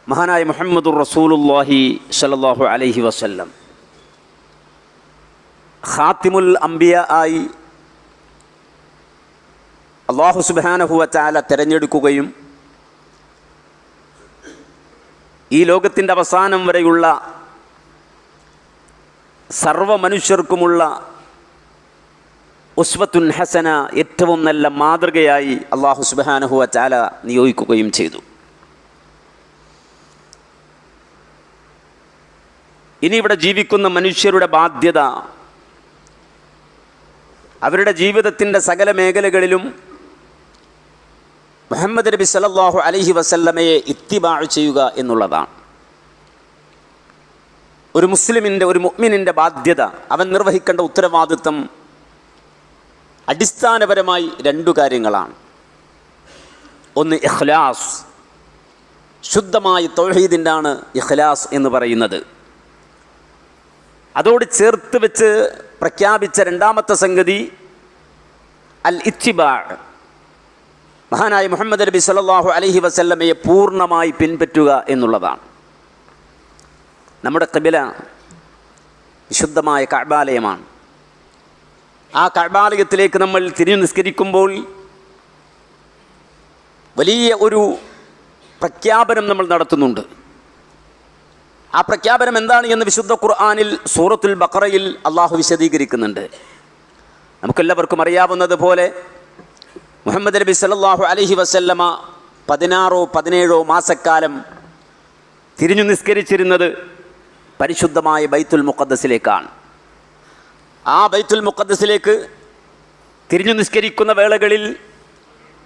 മഹാനായ മുഹമ്മദുർ റസൂലുള്ളാഹി സ്വല്ലല്ലാഹു അലൈഹി വസല്ലം ഖാത്തിമുൽ അംബിയ ആയി അല്ലാഹു സുബ്ഹാനഹു വ തആല തിരഞ്ഞെടുക്കുകയും ഈ ലോകത്തിൻ്റെ അവസാനം വരെയുള്ള സർവ മനുഷ്യർക്കുമുള്ള ഉസ്വത്തുൻ ഹസന, ഏറ്റവും നല്ല മാതൃകയായി അല്ലാഹു സുബ്ഹാനഹു വ തആല നിയോഗിക്കുകയും ചെയ്തു. ഇനി ഇവിടെ ജീവിക്കുന്ന മനുഷ്യരുടെ ബാധ്യത അവരുടെ ജീവിതത്തിൻ്റെ സകല മേഖലകളിലും മുഹമ്മദ് നബി സല്ലല്ലാഹു അലൈഹി വസല്ലമയെ ഇത്തിബാഅ് ചെയ്യുക എന്നുള്ളതാണ്. ഒരു മുസ്ലിമിൻ്റെ, ഒരു മുഅ്മിനിൻ്റെ ബാധ്യത, അവൻ നിർവഹിക്കേണ്ട ഉത്തരവാദിത്വം അടിസ്ഥാനപരമായി രണ്ടു കാര്യങ്ങളാണ്. ഒന്ന് ഇഖ്ലാസ്, ശുദ്ധമായ തൗഹീദിൻ്റെ ആണ് ഇഖ്ലാസ് എന്ന് പറയുന്നത്. അതോട് ചേർത്ത് വെച്ച് പ്രഖ്യാപിച്ച രണ്ടാമത്തെ സംഗതി അൽ ഇത്തിബാഅ്, മഹാനായ മുഹമ്മദ് നബി സല്ലല്ലാഹു അലൈഹി വസല്ലമയെ പൂർണ്ണമായി പിൻപറ്റുക എന്നുള്ളതാണ്. നമ്മുടെ ഖിബ്ല വിശുദ്ധമായ കഅബാലയമാണ്. ആ കഅബാലയത്തിലേക്ക് നമ്മൾ തിരിഞ്ഞു നിസ്കരിക്കുമ്പോൾ വലിയ ഒരു പ്രഖ്യാപനം നമ്മൾ നടത്തുന്നുണ്ട്. ആ പ്രഖ്യാപനം എന്താണ് എന്ന് വിശുദ്ധ ഖുർആനിൽ സൂറത്തുൽ ബഖറയിൽ അള്ളാഹു വിശദീകരിക്കുന്നുണ്ട്. നമുക്കെല്ലാവർക്കും അറിയാവുന്നത് പോലെ മുഹമ്മദ് നബി സല്ലല്ലാഹു അലൈഹി വസല്ലമ 16-17 മാസക്കാലം തിരിഞ്ഞു നിസ്കരിച്ചിരുന്നത് പരിശുദ്ധമായ ബൈത്തുൽ മുഖദ്ദസിലേക്കാണ്. ആ ബൈത്തുൽ മുഖദ്ദസിലേക്ക് തിരിഞ്ഞു നിസ്കരിക്കുന്ന വേളകളിൽ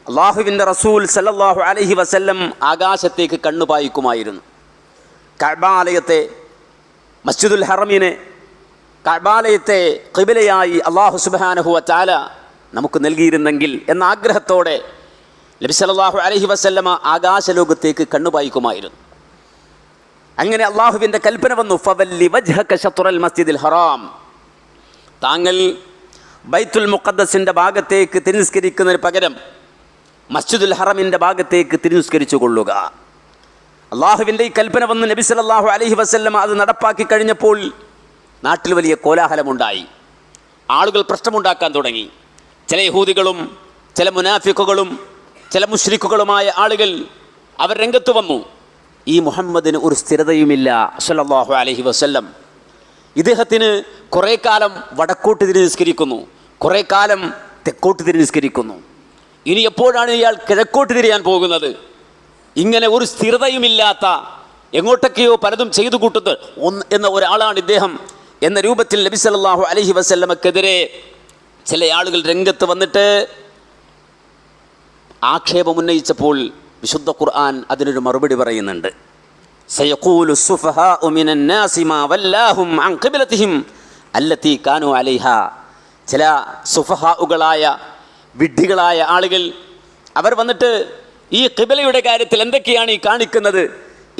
അള്ളാഹുവിൻ്റെ റസൂൽ സല്ലല്ലാഹു അലൈഹി വസല്ലം ആകാശത്തേക്ക് കണ്ണുപായിക്കുമായിരുന്നു. കഅബാലയത്തെ, മസ്ജിദുൽ ഹറമിനെ, കഅബാലയത്തെ ഖിബ്ലയായി അല്ലാഹു സുബ്ഹാനഹു വ തആല നമുക്ക് നൽകിയിരുന്നെങ്കിൽ എന്ന ആഗ്രഹത്തോടെ നബി സല്ലല്ലാഹു അലൈഹി വസല്ലമ ആകാശലോകത്തേക്ക് കണ്ണുപായിക്കുമായിരുന്നു. അങ്ങനെ അള്ളാഹുവിൻ്റെ കൽപ്പന വന്നു, ഫവല്ലി വജ്ഹക ശത്റൽ മസ്ജിദിൽ ഹറാം, താങ്കൾ ബൈത്തുൽ മുഖദ്ദസിൻ്റെ ഭാഗത്തേക്ക് തിരിസ്കരിക്കുന്നതിന് പകരം മസ്ജിദുൽ ഹറമിൻ്റെ ഭാഗത്തേക്ക് തിരിസ്കരിച്ചു കൊള്ളുക. അള്ളാഹുവിൻ്റെ ഈ കൽപ്പന വന്ന് നബി സല്ലല്ലാഹു അലൈഹി വസല്ലമ അത് നടപ്പാക്കി കഴിഞ്ഞപ്പോൾ നാട്ടിൽ വലിയ കോലാഹലമുണ്ടായി. ആളുകൾ പ്രശ്നമുണ്ടാക്കാൻ തുടങ്ങി. ചില യഹൂദികളും ചില മുനാഫിക്കുകളും ചില മുശ്രിക്കുകളുമായ ആളുകൾ അവർ രംഗത്ത് വന്നു. ഈ മുഹമ്മദിന് ഒരു സ്ഥിരതയുമില്ല സല്ലല്ലാഹു അലൈഹി വസല്ലം. ഇദ്ദേഹത്തിന് കുറേ കാലം വടക്കോട്ട് തിരിഞ്ഞ് നിസ്കരിക്കുന്നു, കുറേ കാലം തെക്കോട്ട് തിരിഞ്ഞ് നിസ്കരിക്കുന്നു. ഇനി എപ്പോഴാണ് ഇയാൾ കിഴക്കോട്ട് തിരിയാൻ പോകുന്നത്? ഇങ്ങനെ ഒരു സ്ഥിരതയുമില്ലാത്ത, എങ്ങോട്ടൊക്കെയോ പലതും ചെയ്തു കൂട്ടുന്നത് എന്ന ഒരാളാണ് ഇദ്ദേഹം എന്ന രൂപത്തിൽ നബി സല്ലല്ലാഹു അലൈഹി വസല്ലമക്കെതിരെ ചില ആളുകൾ രംഗത്ത് വന്നിട്ട് ആക്ഷേപമുന്നയിച്ചപ്പോൾ വിശുദ്ധ ഖുർആൻ അതിനൊരു മറുപടി പറയുന്നുണ്ട്. സയഖൂലു സുഫഹാഉ മിനൻ നാസി മാ വല്ലാഹും അൻ ഖിബ്ലതിഹിം അല്ലതി കാനൂ അലൈഹാ. ചില സുഫഹാഉകളായ, വിഡ്ഢികളായ ആളുകൾ അവർ വന്നിട്ട് ഈ ഖിബ്ലയുടെ കാര്യത്തിൽ എന്തൊക്കെയാണ് ഈ കാണിക്കുന്നത്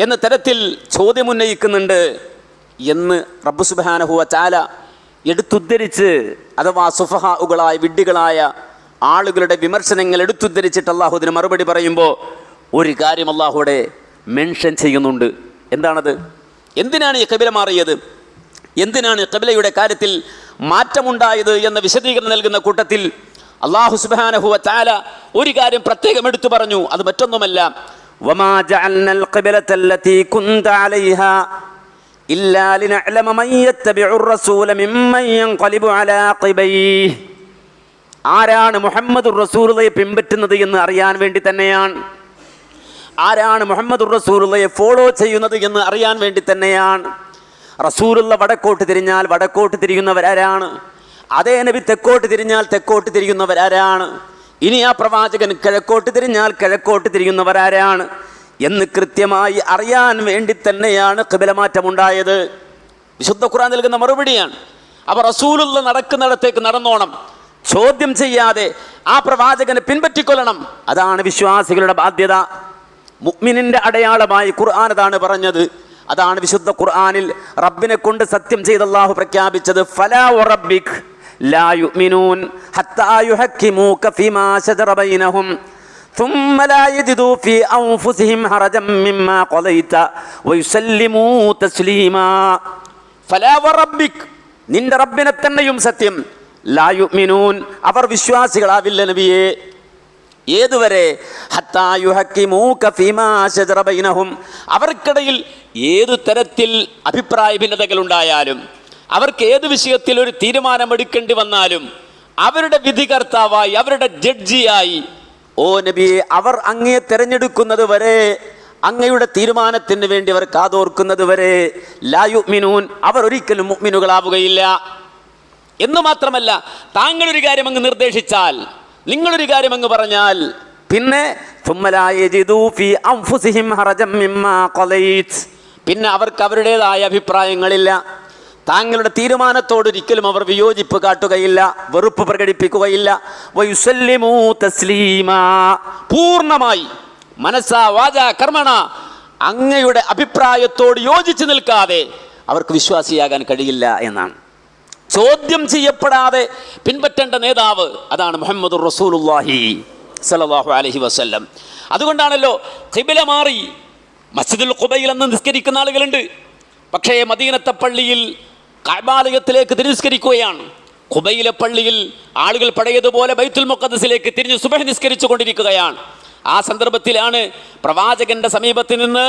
എന്ന തരത്തിൽ ചോദ്യമുന്നയിക്കുന്നുണ്ട് എന്ന് റബ്ബ് സുബ്ഹാനഹു വ തആല എടുത്തുദ്ധരിച്ച്, അഥവാ സുഫഹാഉകളായ, വിഡ്ഢികളായ ആളുകളുടെ വിമർശനങ്ങൾ എടുത്തുദ്ധരിച്ചിട്ട് അള്ളാഹു അതിന് മറുപടി പറയുമ്പോൾ ഒരു കാര്യം അള്ളാഹുവിടെ മെൻഷൻ ചെയ്യുന്നുണ്ട്. എന്താണത്? എന്തിനാണ് ഈ ഖിബ്ല മാറിയത്, എന്തിനാണ് ഖിബ്ലയുടെ കാര്യത്തിൽ മാറ്റമുണ്ടായത് എന്ന വിശദീകരണം നൽകുന്ന കൂട്ടത്തിൽ അല്ലാഹു സുബ്ഹാനഹു വ തആല ഒരു കാര്യം പ്രത്യേകം എടുത്തു പറഞ്ഞു. അത് മറ്റൊന്നുമല്ല, വമാ ജഅൽനൽ ഖിബ്ലതല്ലതി കുൻത അലൈഹാ ഇല്ലാ ലിനഅലമ മൻ യത്തബിഉർ റസൂല മിമ്മൻ യൻഖലിബു അലാ ഖിബൈഹി. ആരാണ് മുഹമ്മദുർ റസൂലുള്ളയെ പിൻപറ്റുന്നത് എന്ന് അറിയാൻ വേണ്ടി തന്നെയാണ്, ആരാണ് മുഹമ്മദുർ റസൂലുള്ളയെ ഫോളോ ചെയ്യുന്നത് എന്ന് അറിയാൻ വേണ്ടി തന്നെയാണ്. റസൂലുള്ള വടക്കോട്ട് തിരിഞ്ഞാൽ വടക്കോട്ട് തിരിയുന്നവരാരാണ്, അതേ നബി തെക്കോട്ട് തിരിഞ്ഞാൽ തെക്കോട്ട് തിരിയുന്നവരാരാണ്, ഇനി ആ പ്രവാചകൻ കിഴക്കോട്ട് തിരിഞ്ഞാൽ കിഴക്കോട്ട് തിരിയുന്നവരാരാണ് എന്ന് കൃത്യമായി അറിയാൻ വേണ്ടി തന്നെയാണ് ഖിബ്ല മാറ്റമുണ്ടായത്. വിശുദ്ധ ഖുർആൻ നൽകുന്ന മറുപടിയാണ്. അപ്പോൾ റസൂലുള്ള നടക്കുന്നിടത്തേക്ക് നടന്നോണം, ചോദ്യം ചെയ്യാതെ ആ പ്രവാചകനെ പിൻപറ്റിക്കൊള്ളണം. അതാണ് വിശ്വാസികളുടെ ബാധ്യത. മുഅ്മിനിൻ്റെ അടയാളമായി ഖുർആൻ അതാണ് പറഞ്ഞത്. അതാണ് വിശുദ്ധ ഖുർആനിൽ റബ്ബിനെ കൊണ്ട് സത്യം ചെയ്ത് അല്ലാഹു പ്രഖ്യാപിച്ചത്, ഫലാ വറബ്ബിക് ലാ യുഅ്മിനൂൻ ഹത്താ യുഹക്കിമൂക ഫീമാ ശജറ ബൈനഹും ثم لا يجدوا في أنفسهم حرجا مما قضيت ويسلموا تسليما فلا وربك നിന്റെ റബ്ബിനെ തന്നെയും സത്യം ലാ യുഅ്മിനൂൻ അവർ വിശ്വാസികളാവില്ല നബിയേ. ഏതുവരെ? ഹത്താ യുഹക്കിമൂക ഫീമാ ശജറ ബൈനഹും അവർക്കിടയിൽ ഏതു തരത്തിൽ അഭിപ്രായ ഭിന്നതകൾ ഉണ്ടായാലും, അവർക്ക് ഏത് വിഷയത്തിൽ ഒരു തീരുമാനമെടുക്കേണ്ടി വന്നാലും, അവരുടെ വിധികർത്താവായി, അവരുടെ ജഡ്ജിയായി ഓ നബിയെ അവർ അങ്ങയെ തിരഞ്ഞെടുക്കുന്നത് വരെ, അങ്ങയുടെ തീരുമാനത്തിന് വേണ്ടി അവർ കാതോർക്കുന്നത് വരെ ലാ യുഅ്മിനൂൻ അവർ ഒരിക്കലും മുഅ്മിനുകളാവുകയില്ല. എന്ന് മാത്രമല്ല, താങ്കളൊരു കാര്യം അങ്ങ് നിർദ്ദേശിച്ചാൽ, നിങ്ങളൊരു കാര്യം അങ്ങ് പറഞ്ഞാൽ, പിന്നെ പിന്നെ അവർക്ക് അവരുടേതായ അഭിപ്രായങ്ങളില്ല. താങ്കളുടെ തീരുമാനത്തോടൊരിക്കലും അവർ വിയോജിപ്പ് കാട്ടുകയില്ല, വെറുപ്പ് പ്രകടിപ്പിക്കുകയില്ല. വയുസല്ലിമൂ തസ്ലീമാ പൂർണ്ണമായി മനസ്സാ വാചാ കർമ്മണ അങ്ങയുടെ അഭിപ്രായത്തോട് യോജിച്ച് നിൽക്കാതെ അവർക്ക് വിശ്വാസിയാകാൻ കഴിയില്ല എന്നാണ്. ചോദ്യം ചെയ്യപ്പെടാതെ പിൻപറ്റേണ്ട നേതാവ് അതാണ് മുഹമ്മദുർ റസൂലുള്ളാഹി സ്വല്ലല്ലാഹു അലൈഹി വസല്ലം. അതുകൊണ്ടാണല്ലോ ഖിബല മാറി മസ്ജിദുൽ ഖുബയിൽ എന്ന് നിസ്കരിക്കുന്ന ആളുകളുണ്ട്. പക്ഷേ മദീനത്തെ പള്ളിയിൽ കഅബാലയത്തിലേക്ക് തിരിസ്കരിക്കുകയാണ്. ഖുബയിലെ പള്ളിയിൽ ആളുകൾ പഴയതുപോലെ ബൈത്തുൽ മുഖദ്ദസിലേക്ക് തിരിഞ്ഞ് സുബ്ഹ് നിസ്കരിച്ചു കൊണ്ടിരിക്കുകയാണ്. ആ സന്ദർഭത്തിലാണ് പ്രവാചകന്റെ സമീപത്ത് നിന്ന്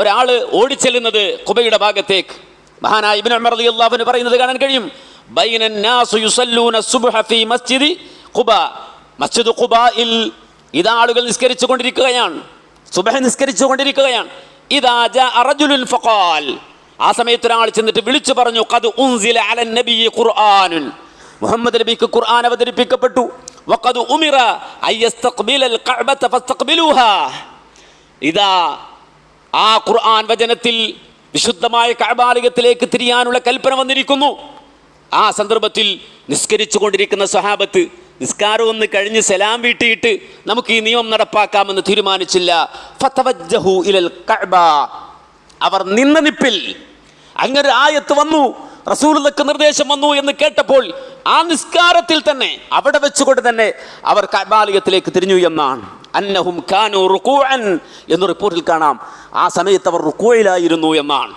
ഒരാൾ ഓടിച്ചെല്ലുന്നത് ഖുബയുടെ ഭാഗത്തേക്ക്. മഹാനായ ഇബ്നു ഉമർ റളിയല്ലാഹു അൻഹു പറയുന്നത് കാണാൻ കഴിയും. ബൈനൻ നാസു യുസല്ലൂന സുബ്ഹ ഫീ മസ്ജിദി ഖുബ മസ്ജിദ് ഖുബയിൽ ഇതാ ആളുകൾ നിസ്കരിച്ചു കൊണ്ടിരിക്കുകയാണ്, സുബ്ഹ് നിസ്കരിച്ചു കൊണ്ടിരിക്കുകയാണ്. ഇദാ ജാഅ റജുലുൻ ഫഖാൽ ആ സമയത്ത് ഒരാൾ ചെന്നിട്ട് വിളിച്ചു പറഞ്ഞു, ഖദ് ഉൻസില അലൻ നബിയ്യി ഖുർആനുൻ മുഹമ്മദ് നബിക്ക് ഖുർആൻ അവതരിപ്പിക്കപ്പെട്ടു. വഖദ് ഉമിറ അയസ്തഖ്ബിലൽ കഅബത ഫസ്തഖ്ബിലൂഹാ ഇദാ ആ ഖുർആൻ വചനത്തിൽ വിശുദ്ധമായ കഅബാലയത്തിലേക്ക് തിരിയാനുള്ള കൽപ്പന വന്നിരിക്കുന്നു. ആ സന്ദർഭത്തിൽ നിസ്കരിച്ചു കൊണ്ടിരിക്കുന്ന സ്വഹാബത്ത് നിസ്കാരം ഒന്ന് കഴിഞ്ഞ് സലാം വീട്ടിയിട്ട് നമുക്ക് ഈ നിയമം നടപ്പാക്കാമെന്ന് തീരുമാനിച്ചില്ല. ഫതവജ്ജഹു ഇലൽ കഅബ അവർ നിന്ന നിപ്പിൽ അങ്ങനെ ആയത്ത് വന്നു, റസൂലുള്ളാഹിക്ക് നിർദ്ദേശം വന്നു എന്ന് കേട്ടപ്പോൾ ആ നിസ്കാരത്തിൽ തന്നെ അവിടെ വെച്ചുകൊണ്ട് തന്നെ അവർ കഅബാലയത്തിലേക്ക് തിരിഞ്ഞു എന്നാണ്. അന്നഹും കാനൂ റുകൂഅൻ എന്ന് റിപ്പോർട്ടിൽ കാണാം. ആ സമയത്ത് അവർ റുകൂയിലായിരുന്നു എന്നാണ്.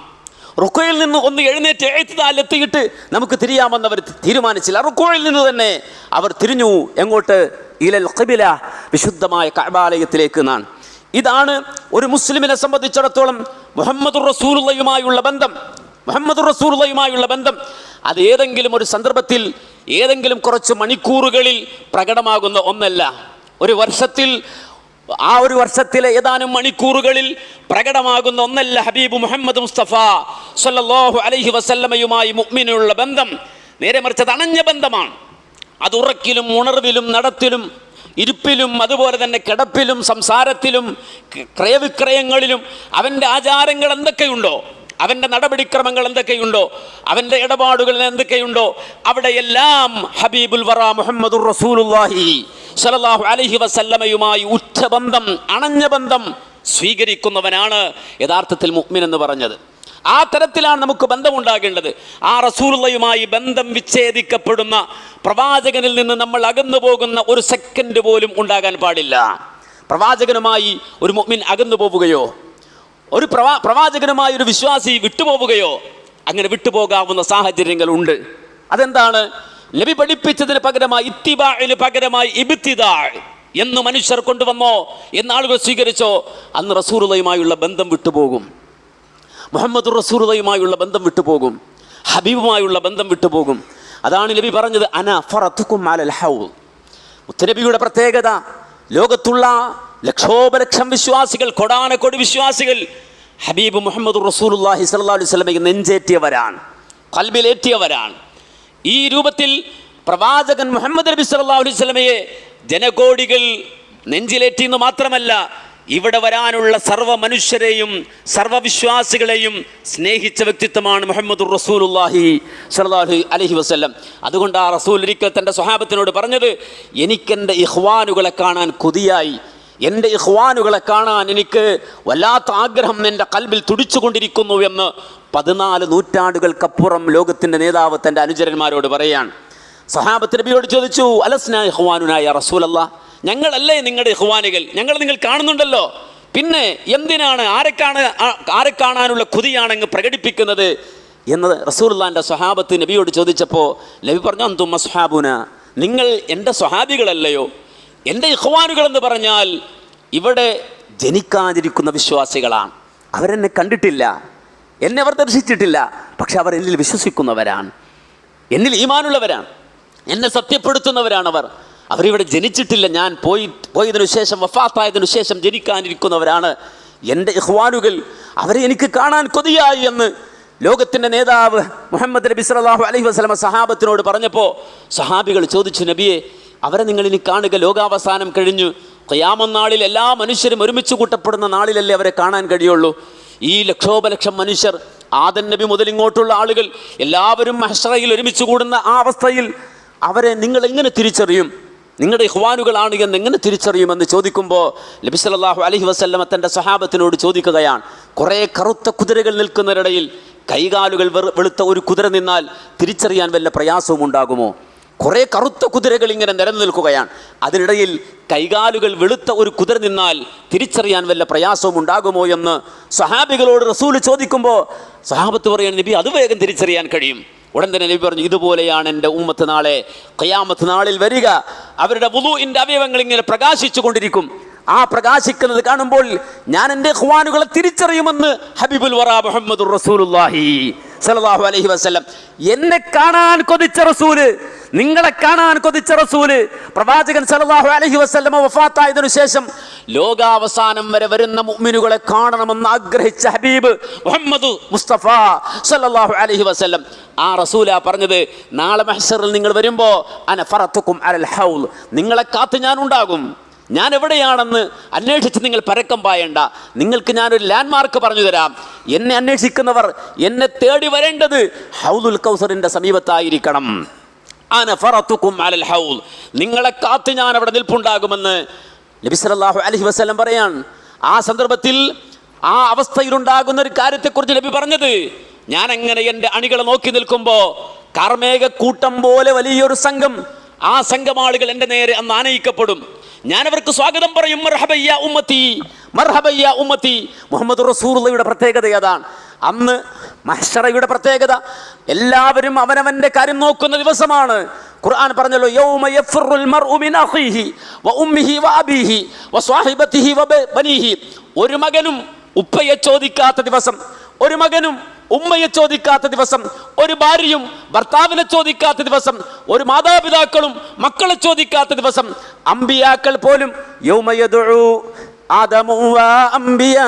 റുകൂയിൽ നിന്ന് ഒന്ന് എഴുന്നേറ്റ് എഴുത്തിലെത്തിയിട്ട് നമുക്ക് തിരിയാമെന്ന് അവർ തീരുമാനിച്ചില്ല. റുകൂയിൽ നിന്ന് തന്നെ അവർ തിരിഞ്ഞു. എങ്ങോട്ട്? ഇലൽ ഖിബല വിശുദ്ധമായ കഅബാലയത്തിലേക്ക് എന്നാണ്. ഇതാണ് ഒരു മുസ്ലിമിനെ സംബന്ധിച്ചിടത്തോളം മുഹമ്മദുർ റസൂലുള്ളാഹിയുമായുള്ള ബന്ധം. അത് ഏതെങ്കിലും ഒരു സന്ദർഭത്തിൽ ഏതെങ്കിലും കുറച്ച് മണിക്കൂറുകളിൽ പ്രകടമാകുന്ന ഒന്നല്ല. ഒരു വർഷത്തിലെ ഏതാനും മണിക്കൂറുകളിൽ പ്രകടമാകുന്ന ഒന്നല്ല ഹബീബ് മുഹമ്മദ് മുസ്തഫ സല്ലല്ലാഹു അലൈഹി വസല്ലമയുമായി മുഅ്മിനുള്ള ബന്ധം. നേരെ മറിച്ച് അത് അണഞ്ഞ ബന്ധമാണ്. അത് ഉറക്കിലും ഉണർവിലും നടത്തിലും ഇരിപ്പിലും അതുപോലെ തന്നെ കിടപ്പിലും സംസാരത്തിലും ക്രയവിക്രയങ്ങളിലും അവൻ്റെ ആചാരങ്ങൾ എന്തൊക്കെയുണ്ടോ, അവൻ്റെ നടപടിക്രമങ്ങൾ എന്തൊക്കെയുണ്ടോ, അവൻ്റെ ഇടപാടുകൾ എന്തൊക്കെയുണ്ടോ, അവിടെയെല്ലാം ഹബീബുൽ വറ മുഹമ്മദുർ റസൂലുള്ളാഹി സ്വല്ലല്ലാഹു അലൈഹി വസല്ലമയുമായി ഉറ്റ ബന്ധം, അണഞ്ഞ ബന്ധം സ്വീകരിക്കുന്നവനാണ് യഥാർത്ഥത്തിൽ മുഅ്മിൻ എന്ന് പറഞ്ഞത്. ആ തരത്തിലാണ് നമുക്ക് ബന്ധമുണ്ടാകേണ്ടത്. ആ റസൂലുള്ളാഹിയുമായി ബന്ധം വിച്ഛേദിക്കപ്പെടുന്ന പ്രവാചകനിൽ നിന്ന് നമ്മൾ അകന്നു പോകുന്ന ഒരു സെക്കൻഡ് പോലും ഉണ്ടാകാൻ പാടില്ല. പ്രവാചകനുമായി ഒരു മുഅ്മിൻ അകന്നു പോവുകയോ ഒരു പ്രവാചകനുമായി ഒരു വിശ്വാസി വിട്ടുപോവുകയോ അങ്ങനെ വിട്ടുപോകാവുന്ന സാഹചര്യങ്ങൾ ഉണ്ട്. അതെന്താണ്? നബി പഠിപ്പിച്ചതിന് പകരമായി ഇത്തിബാഇന് പകരമായി ഇബ്തിദാ എന്ന് മനുഷ്യർ കൊണ്ടുവന്നോ, എന്ന് ആളുകൾ സ്വീകരിച്ചോ, അന്ന് റസൂലുള്ളാഹിയുമായുള്ള ബന്ധം വിട്ടുപോകും. മുഹമ്മദ് റസൂലുള്ളാഹിയുമായുള്ള ബന്ധം വിട്ടുപോകും. ഹബീബുമായുള്ള ബന്ധം വിട്ടുപോകും. അതാണ് നബി പറഞ്ഞത്, അന ഫറതുകും അലൽ ഹൗദ്. മുത്തനബിയുടെ പ്രത്യേകത, ലോകത്തുള്ള ലക്ഷോപലക്ഷം വിശ്വാസികൾ, കൊടാനക്കോടി വിശ്വാസികൾ ഹബീബ് മുഹമ്മദ് റസൂലുള്ളാഹി സ്വല്ലല്ലാഹു അലൈഹി വസല്ലമയെ നെഞ്ചേറ്റിയവരാണ്, ഖൽബിലേറ്റിയവരാണ്. ഈ രൂപത്തിൽ പ്രവാചകൻ മുഹമ്മദ് നബി സല്ലല്ലാഹു അലൈഹി വസല്ലമയെ ജനകോടികൾ നെഞ്ചിലേറ്റി എന്ന് മാത്രമല്ല, ഇവിടെ വരാനുള്ള സർവ്വ മനുഷ്യരെയും സർവ്വവിശ്വാസികളെയും സ്നേഹിച്ച വ്യക്തിത്വമാണ് മുഹമ്മദുർ റസൂലുള്ളാഹി സ്വല്ലല്ലാഹു അലൈഹി വസല്ലം. അതുകൊണ്ട് ആ റസൂൽ ഒരിക്കൽ തൻ്റെ സ്വഹാബത്തിനോട് പറഞ്ഞത്, എനിക്കെൻ്റെ ഇഖ്വാനുകളെ കാണാൻ കൊതിയായി, എൻ്റെ ഇഖ്വാനുകളെ കാണാൻ എനിക്ക് വല്ലാത്ത ആഗ്രഹം എൻ്റെ കൽബിൽ തുടിച്ചുകൊണ്ടിരിക്കുന്നു എന്ന് 14 നൂറ്റാണ്ടുകൾക്കപ്പുറം ലോകത്തിൻ്റെ നേതാവ് തൻ്റെ അനുചരന്മാരോട് പറയുകയാണ്. സഹാബത്ത് നബിയോട് ചോദിച്ചു, അലസ്നാ ഇഖ്വാനുനാ യാ റസൂലല്ലാഹ്, ഞങ്ങളല്ലേ നിങ്ങളുടെ ഇഖ്വാനികൾ, ഞങ്ങൾ നിങ്ങൾ കാണുന്നുണ്ടല്ലോ, പിന്നെ എന്തിനാണ് ആരെ കാണാനുള്ള കൊതിയാണെന്ന് പ്രകടിപ്പിക്കുന്നത് എന്ന് റസൂലുള്ളാഹിന്റെ സ്വഹാബത്ത് നബിയോട് ചോദിച്ചപ്പോൾ നബി പറഞ്ഞു, അന്തും അസ്ഹാബുന, നിങ്ങൾ എൻ്റെ സ്വഹാബികളല്ലയോ? എൻ്റെ ഇഖ്വാനുകൾ എന്ന് പറഞ്ഞാൽ ഇവിടെ ജനിക്കാതിരിക്കുന്ന വിശ്വാസികളാണ്. അവരെന്നെ കണ്ടിട്ടില്ല, എന്നെ അവർ ദർശിച്ചിട്ടില്ല, പക്ഷെ അവർ എന്നിൽ വിശ്വസിക്കുന്നവരാണ്, എന്നിൽ ഈമാനുള്ളവരാണ്, എന്നെ സത്യപ്പെടുത്തുന്നവരാണവർ. അവരിവിടെ ജനിച്ചിട്ടില്ല, ഞാൻ പോയതിനു ശേഷം, വഫാത്തായതിനു ശേഷം ജനിക്കാനിരിക്കുന്നവരാണ് എൻ്റെ ഇഖ്വാനുകൾ, അവരെ എനിക്ക് കാണാൻ കൊതിയായി എന്ന് ലോകത്തിൻ്റെ നേതാവ് മുഹമ്മദ് നബി സല്ലല്ലാഹു അലൈഹി വസല്ലം സഹാബത്തിനോട് പറഞ്ഞപ്പോൾ സഹാബികൾ ചോദിച്ചു, നബിയെ, അവരെ നിങ്ങൾ ഇനി കാണുക, ലോകാവസാനം കഴിഞ്ഞു, ഖിയാമത്ത് നാളിൽ എല്ലാ മനുഷ്യരും ഒരുമിച്ച് കൂട്ടപ്പെടുന്ന നാളിലല്ലേ അവരെ കാണാൻ കഴിയുള്ളൂ. ഈ ലക്ഷോപലക്ഷം മനുഷ്യർ, ആദം നബി മുതൽ ഇങ്ങോട്ടുള്ള ആളുകൾ എല്ലാവരും മഹ്ശറയിൽ ഒരുമിച്ച് കൂടുന്ന ആ അവസ്ഥയിൽ അവരെ നിങ്ങൾ എങ്ങനെ തിരിച്ചറിയും? നിങ്ങളുടെ ഇഖ്വാനുകളാണ് എന്ന് എങ്ങനെ തിരിച്ചറിയുമെന്ന് ചോദിക്കുമ്പോൾ നബി സല്ലല്ലാഹു അലൈഹി വസല്ലം തൻ്റെ സഹാബത്തിനോട് ചോദിക്കുകയാണ്, കുറേ കറുത്ത കുതിരകൾ നിൽക്കുന്നതിനിടയിൽ കൈകാലുകൾ വെളുത്ത ഒരു കുതിര നിന്നാൽ തിരിച്ചറിയാൻ വല്ല പ്രയാസവും ഉണ്ടാകുമോ? കുറേ കറുത്ത കുതിരകൾ ഇങ്ങനെ നിരന്നു നിൽക്കുകയാണ്, അതിനിടയിൽ കൈകാലുകൾ വെളുത്ത ഒരു കുതിര നിന്നാൽ തിരിച്ചറിയാൻ വല്ല പ്രയാസവും ഉണ്ടാകുമോ എന്ന് സഹാബികളോട് റസൂൽ ചോദിക്കുമ്പോൾ സഹാബത്ത് പറയുന്ന, നബി, അത് വേഗം തിരിച്ചറിയാൻ കഴിയും. ഉടൻ തന്നെ നബി പറഞ്ഞു, ഇതുപോലെയാണ് എൻ്റെ ഉമ്മത്ത് നാളെ ഖിയാമത്ത് നാളിൽ വരിക. അവരുടെ വുളൂഇൻ്റെ അവയവങ്ങൾ ഇങ്ങനെ പ്രകാശിച്ചു കൊണ്ടിരിക്കും. ആ പ്രകാശിക്കുന്നത് കാണുമ്പോൾ ഞാൻ എൻ്റെ ഇഖ്വാനുകളെ തിരിച്ചറിയുമെന്ന് ഹബീബുൽ വറാ മുഹമ്മദുർ റസൂലുള്ളാഹി സല്ലല്ലാഹു അലൈഹി വസല്ലം. എന്നെ കാണാൻ കൊതിച്ച റസൂല്, നിങ്ങളെ കാണാൻ കൊതിച്ച റസൂല്, പ്രവാചകൻ സല്ലല്ലാഹു അലൈഹി വസല്ലം വഫാത്തായതിനു ശേഷം ലോകാവസാനം വരെ വരുന്ന മുഅ്മിനുകളെ കാണണമെന്ന് ആഗ്രഹിച്ച ഹബീബ് മുഹമ്മദ് മുസ്തഫ സല്ലല്ലാഹു അലൈഹി വസല്ലം, ആ റസൂലാ പറഞ്ഞത്, നാളെ മഹ്ശറിൽ നിങ്ങൾ വരുമ്പോൾ അന ഫറത്തുക്കും അലൽ ഹൗൽ, നിങ്ങളെ കാത്ത് ഞാൻ ഉണ്ടാകും. ഞാൻ എവിടെയാണെന്ന് അന്വേഷിച്ച് നിങ്ങൾ പരക്കം പായണ്ട, നിങ്ങൾക്ക് ഞാനൊരു ലാൻഡ്മാർക്ക് പറഞ്ഞു തരാം. എന്നെ അന്വേഷിക്കുന്നവർ എന്നെ തേടി വരേണ്ടത് ഹൗദുൽ കൗസറിൻ്റെ സമീപത്തായിരിക്കണം. അന ഫറത്തുക്കും അലൽ ഹൗൽ, നിങ്ങളെ കാത്ത് ഞാൻ അവിടെ നിൽപ്പുണ്ടാകുമെന്ന് നബി സല്ലല്ലാഹു അലൈഹി വസല്ലം പറയാൻ. ആ സന്ദർഭത്തിൽ ആ അവസ്ഥയിലുണ്ടാകുന്ന ഒരു കാര്യത്തെക്കുറിച്ച് നബി പറഞ്ഞത്, ഞാൻ അങ്ങനെ എൻ്റെ അണികളെ നോക്കി നിൽക്കുമ്പോൾ കാർമേഘ കൂട്ടം പോലെ വലിയൊരു സംഘം, ആ സംഘം ആളുകൾ എൻ്റെ നേരെ അന്ന് ആനയിക്കപ്പെടും. ഞാൻ അവർക്ക് സ്വാഗതം പറയും, മർഹബയ്യ ഉമ്മത്തി, മർഹബയ്യ ഉമ്മത്തി. മുഹമ്മദ് റസൂലുള്ളാഹിയുടെ പ്രത്യേകത അതാണ്. അന്ന് മഹ്ശറയുടെ പ്രത്യേകത, എല്ലാവരും അവനവൻ്റെ കാര്യം നോക്കുന്ന ദിവസമാണ്. ഖുർആൻ പറഞ്ഞല്ലോ, യൗമ യഫ്റുൽ മർഉ മിൻ അഖീഹി വ ഉമ്മിഹി വ അബീഹി വ സ്വഹിബതിഹി വ ബനീഹി. ഒരു മകനും ഉപ്പയെ ചോദിക്കാത്ത ദിവസം, ഒരു മകനും ഉമ്മയെ ചോദിക്കാത്ത ദിവസം, ഒരു ഭാര്യയും ഭർത്താവിനെ ചോദിക്കാത്ത ദിവസം, ഒരു മാതാപിതാക്കളും മക്കളെ ചോദിക്കാത്ത ദിവസം, അമ്പിയാക്കൾ പോലും യൗമ യദ്ഉ ആദമു വ അംബിയാ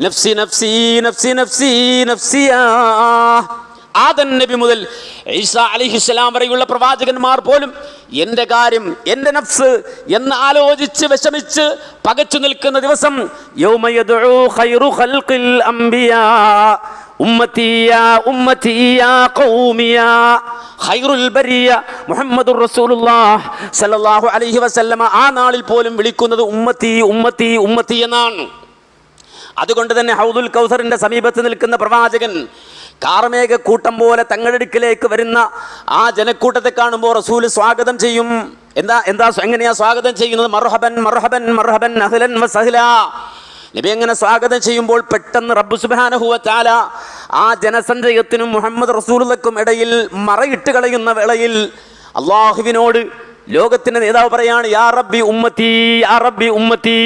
നഫ്സി നഫ്സി നഫ്സി നഫ്സി നഫ്സിയാ. ആദം നബി മുതൽ ഈസാ അലൈഹിസ്സലാം വരെയുള്ള പ്രവാചകന്മാർ പോലും എൻ്റെ കാര്യം, എൻ്റെ നഫ്സ് എന്ന് ആലോചിച്ച് വിഷമിച്ച് പകച്ചു നിൽക്കുന്ന ദിവസം, യൗമ യദ്ഉ ഖൈറു ഖൽഖിൽ അംബിയാ ഉമ്മത്തി യാ ഉമ്മത്തി യാ ഖൗമി യാ ഖൈറുൽ ബരിയ മുഹമ്മദുർ റസൂലുള്ളാഹി സ്വല്ലല്ലാഹു അലൈഹി വസല്ലമ ആ നാളിൽ പോലും വിളിക്കുന്നത് ഉമ്മത്തി ഉമ്മത്തി ഉമ്മത്തി എന്നാണ്. അതുകൊണ്ട് തന്നെ ഹൗദുൽ കൗസറിന്റെ സമീപത്ത് നിൽക്കുന്ന പ്രവാചകൻ കാർമേഘ കൂട്ടം പോലെ തങ്ങളുടെ അടുക്കിലേക്ക് വരുന്ന ആ ജനക്കൂട്ടത്തെ കാണുമ്പോൾ റസൂല് സ്വാഗതം ചെയ്യും. എങ്ങനെയാ സ്വാഗതം ചെയ്യുന്നത്? മർഹബൻ മർഹബൻ മർഹബൻ അഹ്ലൻ വസഹ്ലാ. നബി അങ്ങനെ സ്വാഗതം ചെയ്യുമ്പോൾ പെട്ടെന്ന് റബ്ബ് സുബ്ഹാനഹു വ തആല ആ ജനസഞ്ചയത്തിനും മുഹമ്മദ് റസൂലുള്ളാഹിക്കും ഇടയിൽ മറയിട്ട് കളയുന്ന വേളയിൽ അള്ളാഹുവിനോട് ലോകത്തിന്റെ നേതാവ് പറയാണ്, യാ റബ്ബി ഉമ്മത്തി, യാ റബ്ബി ഉമ്മത്തി,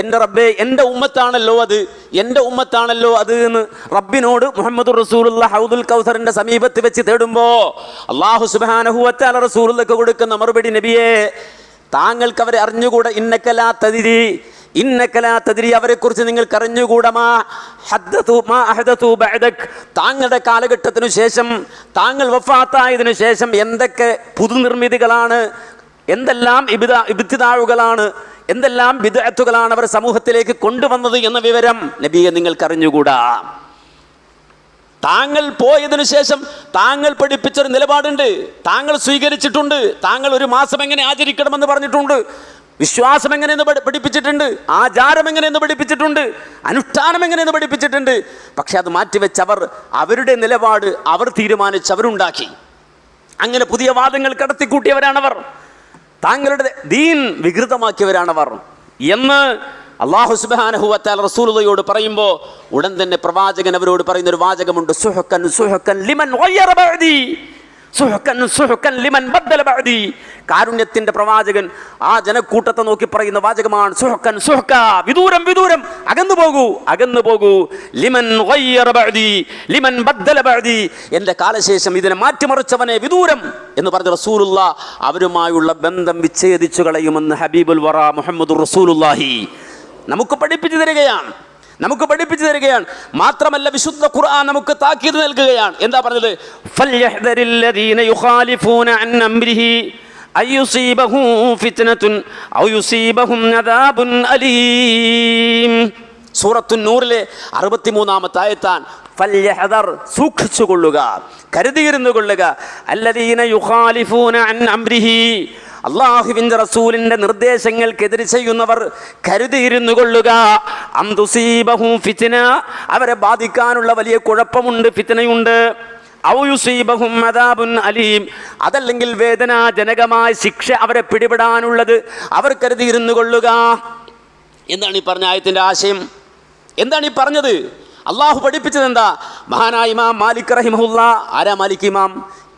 എൻ്റെ റബ്ബേ, എൻ്റെ ഉമ്മത്താണല്ലോ അത്, എൻ്റെ ഉമ്മത്താണല്ലോ അത് എന്ന് റബ്ബിനോട് മുഹമ്മദ് റസൂലുള്ളാഹി ഹൗദുൽ കൗസറിന്റെ സമീപത്ത് വെച്ച് തേടുമ്പോൾ അല്ലാഹു സുബ്ഹാനഹു വ തആല റസൂലുള്ളാഹിക്ക് കൊടുക്കുന്ന മറുപടി, നബിയേ, താങ്കൾക്ക് അവരെ അറിഞ്ഞുകൂടാ, ഇന്നക ലാ തദ്രി, ഇന്നക ലാ തദ്രി, അവരെക്കുറിച്ച് നിങ്ങൾക്ക് അറിഞ്ഞുകൂടാ, മാ അഹദതു ബഅദക്, താങ്കളുടെ കാലഘട്ടത്തിനു ശേഷം, താങ്കൾ വഫാത്തായതിനു ശേഷം എന്തൊക്കെ പുതുനിർമ്മിതികളാണ്, എന്തെല്ലാം ഇബ്തിദാഉകളാണ്, എന്തെല്ലാം ബിദ്അത്തുകളാണ് അവർ സമൂഹത്തിലേക്ക് കൊണ്ടുവന്നത് എന്ന വിവരം നബിയെ നിങ്ങൾക്ക് അറിഞ്ഞുകൂടാ. താങ്കൾ പോയതിനു ശേഷം താങ്കൾ പഠിപ്പിച്ചൊരു നിലപാടുണ്ട്, താങ്കൾ സ്വീകരിച്ചിട്ടുണ്ട്. താങ്കൾ ഒരു മാസം എങ്ങനെ ആചരിക്കണമെന്ന് പറഞ്ഞിട്ടുണ്ട്, വിശ്വാസം എങ്ങനെയെന്ന് പഠിപ്പിച്ചിട്ടുണ്ട്, ആചാരം എങ്ങനെയെന്ന് പഠിപ്പിച്ചിട്ടുണ്ട്, അനുഷ്ഠാനം എങ്ങനെയെന്ന് പഠിപ്പിച്ചിട്ടുണ്ട്. പക്ഷെ അത് മാറ്റിവെച്ചവർ അവരുടെ നിലപാട് അവർ തീരുമാനിച്ച് അവരുണ്ടാക്കി. അങ്ങനെ പുതിയ വാദങ്ങൾ കടത്തിക്കൂട്ടിയവരാണവർ. താങ്കളുടെ ദീൻ വികൃതമാക്കിയവരാണവർ എന്ന് അല്ലാഹു സുബ്ഹാനഹു വ തആല റസൂലുള്ളാഹിയോട് പറയുമ്പോൾ ഉടൻ തന്നെ പ്രവാചകൻ അവരോട് പറയുന്ന ഒരു വാചകമുണ്ട്, സുഹ്കൻ സുഹ്കൻ ലിമൻ ഗയ്യറ ബഅദി, സുഹ്കൻ സുഹ്കൻ ലിമൻ ബദ്ദല ബഅദി. കാരുണ്യത്തിന്റെ പ്രവാചകൻ ആ ജനക്കൂട്ടത്തെ നോക്കി പറയുന്ന വാചകമാണ് സുഹ്കൻ സുഹ്ക, വിദൂരം വിദൂരം, അകന്നു പോകൂ അകന്നു പോകൂ. ലിമൻ ഗയ്യറ ബഅദി ലിമൻ ബദ്ദല ബഅദി, എൻ്റെ കാലശേഷം ഇതിനെ മാറ്റിമറിച്ചവനെ വിദൂരം എന്ന് പറഞ്ഞ റസൂലുള്ളാഹ് അവരുമായുള്ള ബന്ധം വിച്ഛേദിച്ചു കളയുമെന്ന് ഹബീബുൽ വറ മുഹമ്മദുർ റസൂലുള്ളാഹി നമുക്ക് പഠിപ്പിച്ചു തരികയാണ്. മാത്രമല്ല വിശുദ്ധ ഖുർആൻ നമുക്ക് താക്കീത് നൽകുകയാണ്. എന്താ പറഞ്ഞത്? ഫൽയഹ്ദരില്ലദീന യുഖാലിഫൂന അൻ അംരിഹി അയ്യുസീബഹും ഫിത്നതുൻ ഔ യുസീബഹും അദാബുൻ അലീം. സൂറത്തുൻ നൂറിലെ 63-ാമത്തെ ആയത്താണ്. ഫൽയഹ്ദർ, സൂക്ഷിച്ചുകൊള്ളുക, കരുതിയിരുന്നു കൊള്ളുക. അല്ലദീന യുഖാലിഫൂന അൻ അംരിഹി, അല്ലാഹുവിൻ്റെ റസൂലിൻ്റെ നിർദ്ദേശങ്ങൾക്കെതിരെ ചെയ്യുന്നവർ കരുതിയിരുന്നു കൊള്ളുക. അം തുസീബഹും ഫിത്ന, അവരെ ബാധിക്കാനുള്ള വലിയ കുഴപ്പമുണ്ട്, ഫിത്നയുണ്ട്. ഔ യുസീബഹും അദാബുൻ അലീം, അതല്ലെങ്കിൽ വേദനാജനകമായ ശിക്ഷ അവരെ പിടിപെടാനുള്ളത് അവർ കരുതിയിരുന്നു കൊള്ളുക. എന്താണ് ഈ പറഞ്ഞ ആയത്തിൻ്റെ ആശയം? എന്താണ് ഈ പറഞ്ഞത്? അള്ളാഹു പഠിപ്പിച്ചത് എന്താ? മഹാനായ ഇമാം മാലിക് റഹിമഹുല്ലാ, ആരാ മാലിക് ഇമാം?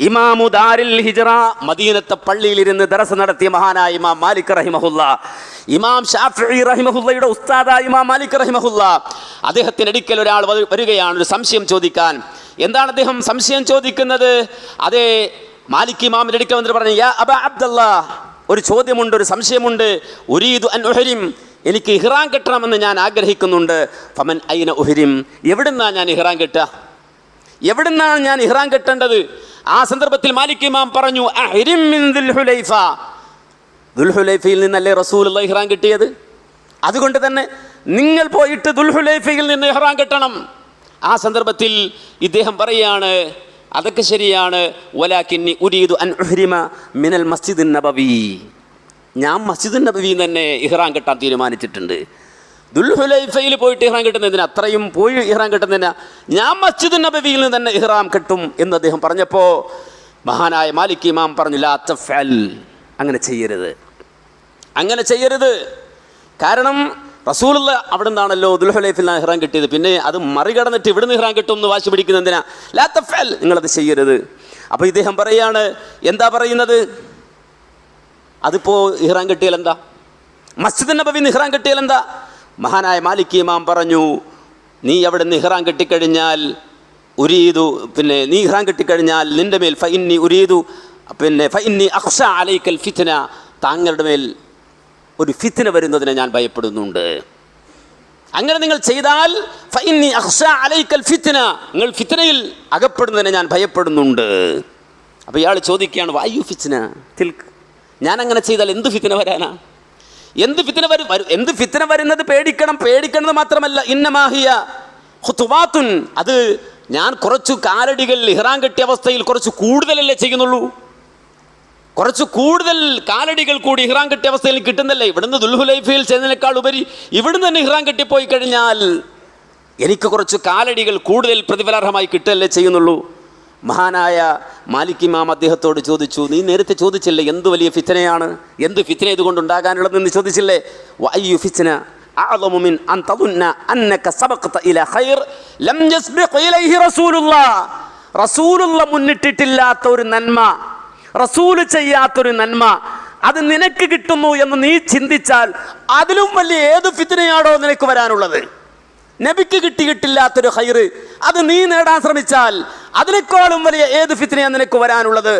ഇമാമു ദാരിൽ ഹിജ്റ, മദീനത്തെ പള്ളിയിലിരുന്ന് ദർസ് നടത്തിയ മഹാനായ ഇമാം മാലിക് റഹിമഹുല്ലാ. ഇമാം ഷാഫിഈ റഹിമഹുല്ലയുടെ ഉസ്താദായ ഇമാം മാലിക് റഹിമഹുല്ലാ, അദ്ദേഹത്തിൻ്റെ അടുക്കൽ ഒരാൾ വരികയാണ് ഒരു സംശയം ചോദിക്കാൻ. എന്താണ് അദ്ദേഹം സംശയം ചോദിക്കുന്നത്? അതേ മാലിക് ഇമാമിൻ്റെ അടുക്കൽ വന്നിട്ട് പറഞ്ഞു, യാ അബാ അബ്ദല്ലാ, ഒരു ചോദ്യമുണ്ട്, ഒരു സംശയമുണ്ട്. ഉരീദു അൻ ഉഹ്രിം, എനിക്ക് ഇഹ്റാം കെട്ടണമെന്ന് ഞാൻ ആഗ്രഹിക്കുന്നുണ്ട്. ഫമൻ ഐന ഉഹ്രിം, എവിടുന്നാണ് ഞാൻ ഇഹ്റാം കെട്ടുക? എവിടുന്നാണ് ഞാൻ ഇഹ്റാം കെട്ടേണ്ടത്? ആ സന്ദർഭത്തിൽ മാലിക് ഇമാം പറഞ്ഞു, അഹ്രിം മിൻ ദുൽഹുലൈഫ, ദുൽഹുലൈഫയിൽ നിന്നല്ലേ റസൂലുള്ളാഹി ഇഹ്റാം കെട്ടിയത്? അതുകൊണ്ട് തന്നെ നിങ്ങൾ പോയിട്ട് ദുൽഹുലൈഫയിൽ നിന്ന് ഇഹ്റാം കെട്ടണം. ആ സന്ദർഭത്തിൽ ഇദ്ദേഹം പറയാണ്, അതൊക്കെ ശരിയാണ്, വലാകിന്നി ഉരീദു അൻ ഉഹ്രിമ മിനൽ മസ്ജിദിൻ നബവി, ഞാൻ മസ്ജിദുൻ നബവിയിൽ തന്നെ ഇഹ്റാം കെട്ടാൻ തീരുമാനിച്ചിട്ടുണ്ട്. ദുൽഹുലൈഫയിൽ പോയിട്ട് ഇഹ്റാം കെട്ടുന്നതിന്, അത്രയും പോയി ഇഹ്റാം കെട്ടുന്നതിന് ഞാൻ മസ്ജിദുൻ നബവിയിൽ നിന്ന് തന്നെ ഇഹ്റാം കെട്ടും എന്ന് അദ്ദേഹം പറഞ്ഞപ്പോൾ മഹാനായ മാലിക് ഇമാം പറഞ്ഞു, ലാ തഫ്അൽ, അങ്ങനെ ചെയ്യരുത്. കാരണം റസൂലുള്ള അവിടെ നിന്നാണല്ലോ ദുൽഹുലൈഫിൽ ഇഹ്റാം കിട്ടിയത്. പിന്നെ അത് മറികടന്നിട്ട് ഇവിടുന്ന് ഇഹ്റാം കിട്ടും എന്ന് വാശി പിടിക്കുന്ന എന്തിനാ? ലാ തഫ്അൽ, നിങ്ങളത് ചെയ്യരുത്. അപ്പോൾ ഇദ്ദേഹം പറയാണ്, എന്താ പറയുന്നത്? അതിപ്പോൾ ഇഹ്റാം കെട്ടിയാൽ എന്താ? മസ്ജിദുൻ നബവിയിൽ ഇഹ്റാം കെട്ടിയാൽ എന്താ? മഹാനായ മാലിക് ഇമാം പറഞ്ഞു, നീ അവിടെ നിന്ന് ഇഹ്റാം കെട്ടിക്കഴിഞ്ഞാൽ പിന്നെ നീ ഇഹ്റാം കെട്ടിക്കഴിഞ്ഞാൽ നിൻ്റെ മേൽ ഫഇന്നി അഖ്ശ അലൈക്കൽ ഫിത്ന, താങ്കളുടെ മേൽ ഒരു ഫിത്ന വരുന്നതിനെ ഞാൻ ഭയപ്പെടുന്നുണ്ട്. അങ്ങനെ നിങ്ങൾ ചെയ്താൽ ഫഇന്നി അഖ്ശ അലൈക്കൽ ഫിത്ന, നിങ്ങൾ ഫിത്നയിൽ അകപ്പെടുന്നതിനെ ഞാൻ ഭയപ്പെടുന്നുണ്ട്. അപ്പോൾ ഇയാൾ ചോദിക്കുകയാണ്, വഅയ്യു ഫിത്ന തിൽക്ക്, ഞാൻ അങ്ങനെ ചെയ്താൽ എന്ത് ഫിത്ന വരാനാ? എന്ത് ഫിത്ന വരുന്നത് പേടിക്കണമെന്ന് മാത്രമല്ല, ഇന്നമാഹിയ ഖുതുവാത്തുൻ, അത് ഞാൻ കുറച്ചു കാലടികൾ ഇഹ്റാം കെട്ടിയ അവസ്ഥയിൽ കുറച്ച് കൂടുതലല്ലേ ചെയ്യുന്നുള്ളൂ, കുറച്ച് കൂടുതൽ കാലടികൾ കൂടി ഇഹ്റാം കെട്ടിയ അവസ്ഥയിൽ കിട്ടുന്നല്ലേ. ഇവിടുന്ന് ദുൽഹുലൈഫയിൽ ചെയ്യുന്നതിനേക്കാൾ ഉപരി ഇവിടുന്ന് തന്നെ ഇഹ്റാം കെട്ടിപ്പോയി കഴിഞ്ഞാൽ എനിക്ക് കുറച്ച് കാലടികൾ കൂടുതൽ പ്രതിഫലാർഹമായി കിട്ടുകയല്ലേ ചെയ്യുന്നുള്ളൂ. മഹാനായ മാലിക് ഇമാം അദ്ദേഹത്തോട് ചോദിച്ചു, നീ നേരത്തെ ചോദിച്ചില്ലേ എന്ത് വലിയ ഫിത്നയാണ്, എന്ത് ഫിത്ന ഇതുകൊണ്ടുണ്ടാകാനുള്ളതെന്ന് ചോദിച്ചില്ലേ? വഅയ്യു ഫിത്ന അഅ്ളമു മിൻ അൻ തദുന്ന അന്നക സബഖത ഇലാ ഖൈർ ലം യസ്ബിഖ് ഇലൈഹി റസൂലുള്ള മുന്നിട്ടിട്ടില്ലാത്ത ഒരു നന്മ, റസൂൽ ചെയ്യാത്തൊരു നന്മ അത് നിനക്ക് കിട്ടുന്നു എന്ന് നീ ചിന്തിച്ചാൽ അതിലും വലിയ ഏത് ഫിത്നയാണോ നിനക്ക് വരാനുള്ളത്? നബിക്ക് കിട്ടിയിട്ടില്ലാത്തൊരു ഖൈർ അത് നീ നേടാൻ ശ്രമിച്ചാൽ അതിനേക്കാളും വലിയ ഏത് ഫിത്നയാണ് നിനക്ക് വരാനുള്ളത്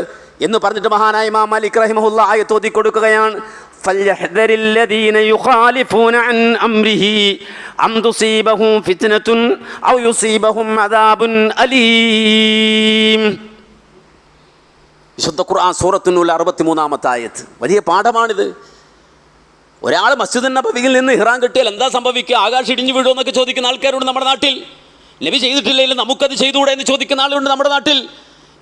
എന്ന് പറഞ്ഞിട്ട് മഹാനായ ഇമാം മാലിക് റഹിമഹുല്ലാ ആയത്ത് ഓതി കൊടുക്കുകയാണ്. ഫൽയഹ്ദരില്ലദീന യുഖാലിഫൂന അൻ അംരിഹി അം തുസീബഹും ഫിത്നതുൻ ഔ യുസീബഹും അദാബുൻ അലീം. വിശുദ്ധ ഖുർആൻ സൂറത്തുൻ നൂർ 63-ാമത്തെ ആയത്ത്. വലിയ പാഠമാണിത്. ഒരാൾ മസ്ജിദുൻ നബവിയിൽ നിന്ന് ഇഹ്റാം കെട്ടിയാൽ എന്താ സംഭവിക്കുക? ആകാശം ഇടിഞ്ഞു വീഴുമോ എന്നൊക്കെ ചോദിക്കുന്ന ആൾക്കാരുണ്ട് നമ്മുടെ നാട്ടിൽ. നബി ചെയ്തിട്ടില്ലെങ്കിൽ നമുക്കത് ചെയ്തുകൂടെ എന്ന് ചോദിക്കുന്ന ആളുണ്ട് നമ്മുടെ നാട്ടിൽ.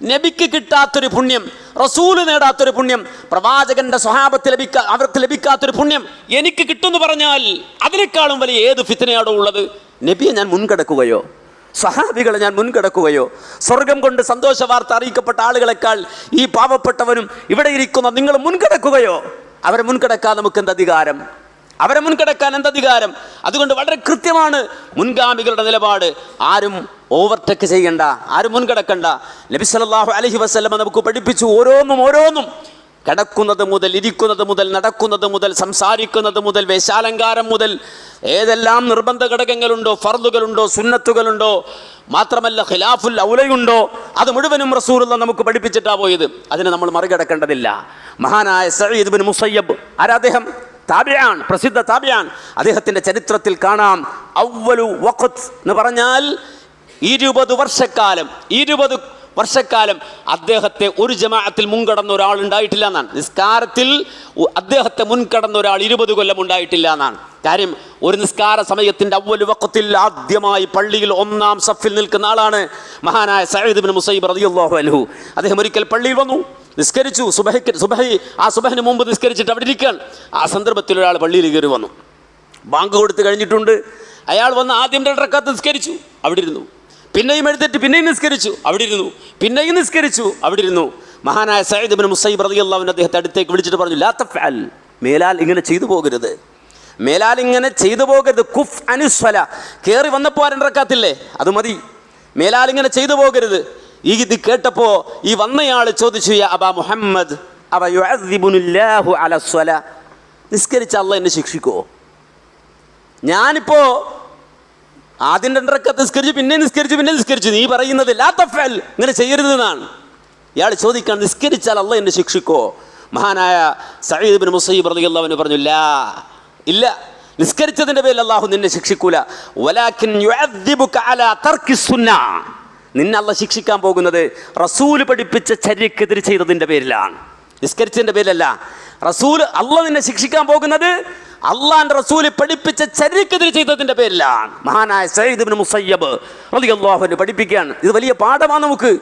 നബിക്ക് കിട്ടാത്തൊരു പുണ്യം, റസൂല് നേടാത്തൊരു പുണ്യം, പ്രവാചകന്റെ സ്വഹാബത്ത് അവർക്ക് ലഭിക്കാത്തൊരു പുണ്യം എനിക്ക് കിട്ടുമെന്ന് പറഞ്ഞാൽ അതിനേക്കാളും വലിയ ഏത് ഫിത്നയാണോ ഉള്ളത്? നബിയെ ഞാൻ മുൻകടക്കുകയോ സഹാബികളെ ഞാൻ മുൻകടക്കുകയോ? സ്വർഗം കൊണ്ട് സന്തോഷ വാർത്ത അറിയിക്കപ്പെട്ട ആളുകളെക്കാൾ ഈ പാവപ്പെട്ടവനും ഇവിടെ ഇരിക്കുന്ന നിങ്ങൾ മുൻകടക്കുകയോ? അവരെ മുൻകടക്കാൻ നമുക്ക് എന്തധികാരം? അവരെ മുൻകടക്കാൻ എന്തധികാരം? അതുകൊണ്ട് വളരെ കൃത്യമാണ് മുൻഗാമികളുടെ നിലപാട്. ആരും ഓവർടേക്ക് ചെയ്യണ്ട, ആരും മുൻകടക്കണ്ട. നബി സല്ലല്ലാഹു അലൈഹി വസല്ലം നമുക്ക് പഠിപ്പിച്ചു, ഓരോന്നും കിടക്കുന്നത് മുതൽ, ഇരിക്കുന്നത് മുതൽ, നടക്കുന്നത് മുതൽ, സംസാരിക്കുന്നത് മുതൽ, വേഷാലങ്കാരം മുതൽ, ഏതെല്ലാം നിർബന്ധ ഘടകങ്ങളുണ്ടോ, ഫർദുകളുണ്ടോ, സുന്നത്തുകളുണ്ടോ, മാത്രമല്ല ഖിലാഫുൽ ഔലയുണ്ടോ, അത് മുഴുവനും റസൂലുള്ളാഹി നമുക്ക് പഠിപ്പിച്ചിട്ടാണ് പോയത്. അതിനെ നമ്മൾ മറികടക്കേണ്ടതില്ല. മഹാനായ സഈദ് ഇബ്നു മുസയ്യബ്, ആരാ അദ്ദേഹം? താബിആൻ, പ്രസിദ്ധ താബിആൻ. അദ്ദേഹത്തിൻ്റെ ചരിത്രത്തിൽ കാണാം, അവ്വലു വഖ്ത് എന്ന് പറഞ്ഞാൽ 20 വർഷക്കാലം അദ്ദേഹത്തെ ഒരു ജമാഅത്തിൽ മുൻകടന്ന ഒരാൾ ഉണ്ടായിട്ടില്ല എന്നാണ്. നിസ്കാരത്തിൽ അദ്ദേഹത്തെ മുൻകടന്ന ഒരാൾ 20 കൊല്ലം ഉണ്ടായിട്ടില്ല എന്നാണ്. കാര്യം, ഒരു നിസ്കാര സമയത്തിൻ്റെ അവ്വലു വഖത്തിൽ ആദ്യമായി പള്ളിയിൽ 1-ാം സഫിൽ നിൽക്കുന്ന ആളാണ് മഹാനായ സഈദ് ഇബ്നു മുസയ്യിബ് റളിയല്ലാഹു അൻഹു. അദ്ദേഹം ഒരിക്കൽ പള്ളിയിൽ വന്നു, നിസ്കരിച്ചു. സുബഹിന് മുമ്പ് നിസ്കരിച്ചിട്ട് അവിടെ ഇരിക്കാൻ. ആ സന്ദർഭത്തിൽ ഒരാൾ പള്ളിയിൽ കയറി വന്നു. ബാങ്ക് കൊടുത്ത് കഴിഞ്ഞിട്ടുണ്ട്. അയാൾ വന്ന് ആദ്യം 2 റക്അത്ത് നിസ്കരിച്ചു, അവിടെ ഇരുന്നു. പിന്നെയും എഴുന്നേറ്റ് പിന്നെയും നിസ്കരിച്ചു, അവിടെ ഇരുന്നു. പിന്നെയും നിസ്കരിച്ചു, അവിടെ ഇരുന്നു. മഹാനായ സഈദ് ഇബ്നു മുസയ്യിബ് റളിയല്ലാഹു അൻഹു അദ്ദേഹത്തെ അടുത്തേക്ക് വിളിച്ചിട്ട് പറഞ്ഞു, ലാ തഫ്അൽ, മേലാൽ ഇങ്ങനെ ചെയ്തു പോകരുത്, മേലാൽ ഇങ്ങനെ ചെയ്തു പോകരുത്. കുഫ് അനിസ്വല, കയറി വന്നപ്പോൾ 2 റക്അത്തില്ലേ, അത് മതി, മേലാൽ ഇങ്ങനെ ചെയ്തു പോകരുത്. ഇത് കേട്ടപ്പോൾ ഈ വന്നയാൾ ചോദിച്ചു, യാ അബാ മുഹമ്മദ് അവ യുഅദ്ദിബുനില്ലാഹു അലാ സ്വല, നിസ്കരിച്ച അല്ലാഹ് എന്നെ ശിക്ഷിക്കോ? ഞാനിപ്പോൾ ആദ്യം 2 റക്അത്ത് നിസ്കരിച്ചു, പിന്നെ നിസ്കരിച്ചു, നീ പറയുന്നത് ലാ തഫ്അൽ, ഇങ്ങനെ ചെയ്യരുത് എന്നാണ്. ഇയാൾ ചോദിക്കാൻ, നിസ്കരിച്ചാൽ അല്ലാഹ് എന്നെ ശിക്ഷിക്കോ? മഹാനായ സഈദ് ഇബ്നു മുസയ്യിബ് റളിയല്ലാഹു അൻഹു പറഞ്ഞു, ഇല്ല, നിസ്കരിച്ചതിൻ്റെ പേരിൽ അല്ലാഹു നിന്നെ ശിക്ഷിക്കൂല. വലാകിൻ യുഅദ്ദിബുക അലാ തർക്കി സുന്ന, നിന്നെ അല്ലാഹ് ശിക്ഷിക്കാൻ പോകുന്നത് റസൂല് പഠിപ്പിച്ച ചര്യക്കെതിരെ ചെയ്തതിൻ്റെ പേരിലാണ്, നിസ്കരിച്ചതിൻ്റെ പേരിലല്ല. അല്ലാഹ് നിന്നെ ശിക്ഷിക്കാൻ പോകുന്നത് അള്ളാന്റെ റസൂല് പഠിപ്പിച്ച ചര്യക്കെതിരെ ചെയ്തതിൻ്റെ പേരിലാണ്. മഹാനായ സഈദ് ഇബ്നു മുസയ്യിബ് റളിയല്ലാഹു അൻഹു പഠിപ്പിക്കുകയാണ്. ഇത് വലിയ പാഠമാണ്, നമുക്ക്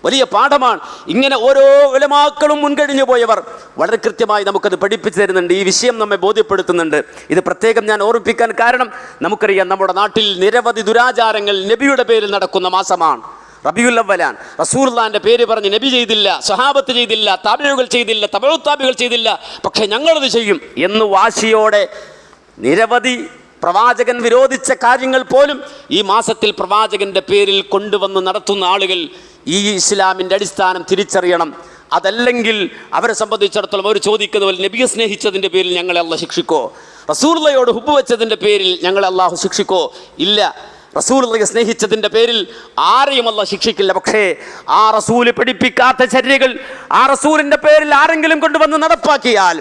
വലിയ പാഠമാണ്. ഇങ്ങനെ ഓരോ ഉലമാക്കളും മുൻകഴിഞ്ഞു പോയവർ വളരെ കൃത്യമായി നമുക്കത് പഠിപ്പിച്ചു തരുന്നുണ്ട്. ഈ വിഷയം നമ്മെ ബോധ്യപ്പെടുത്തുന്നുണ്ട്. ഇത് പ്രത്യേകം ഞാൻ ഓർമ്മിപ്പിക്കാൻ കാരണം, നമുക്കറിയാം നമ്മുടെ നാട്ടിൽ നിരവധി ദുരാചാരങ്ങൾ നബിയുടെ പേരിൽ നടക്കുന്ന മാസമാണ് റബീഉൽ അവ്വലാണ്. റസൂലുള്ളാഹിന്റെ പേര് പറഞ്ഞ് നബി ചെയ്തില്ല, സ്വഹാബത്ത് ചെയ്തില്ല, താബിഈകൾ ചെയ്തില്ല, തബഉ താബിഈകൾ ചെയ്തില്ല, പക്ഷേ ഞങ്ങളത് ചെയ്യും എന്ന് വാശിയോടെ നിരവധി പ്രവാചകൻ വിരോധിച്ച കാര്യങ്ങൾ പോലും ഈ മാസത്തിൽ പ്രവാചകന്റെ പേരിൽ കൊണ്ടുവന്ന് നടത്തുന്ന ആളുകൾ ഈ ഇസ്ലാമിൻ്റെ അടിസ്ഥാനം തിരിച്ചറിയണം. അതല്ലെങ്കിൽ അവരെ സംബന്ധിച്ചിടത്തോളം അവർ ചോദിക്കുന്ന പോലെ, നബിയെ സ്നേഹിച്ചതിൻ്റെ പേരിൽ ഞങ്ങളെ അല്ലാഹു ശിക്ഷിക്കോ? റസൂലുള്ളാഹിയോട് ഹുബ്ബ് വെച്ചതിൻ്റെ പേരിൽ ഞങ്ങളെ അല്ലാഹു ശിക്ഷിക്കോ? ഇല്ല. റസൂലുള്ളാഹിയെ സ്നേഹിച്ചതിൻ്റെ പേരിൽ ആരെയും അല്ലാഹു ശിക്ഷിക്കില്ല. പക്ഷേ ആ റസൂല് പഠിപ്പിക്കാത്ത ചര്യകൾ ആ റസൂലിൻ്റെ പേരിൽ ആരെങ്കിലും കൊണ്ടുവന്ന് നടപ്പാക്കിയാൽ,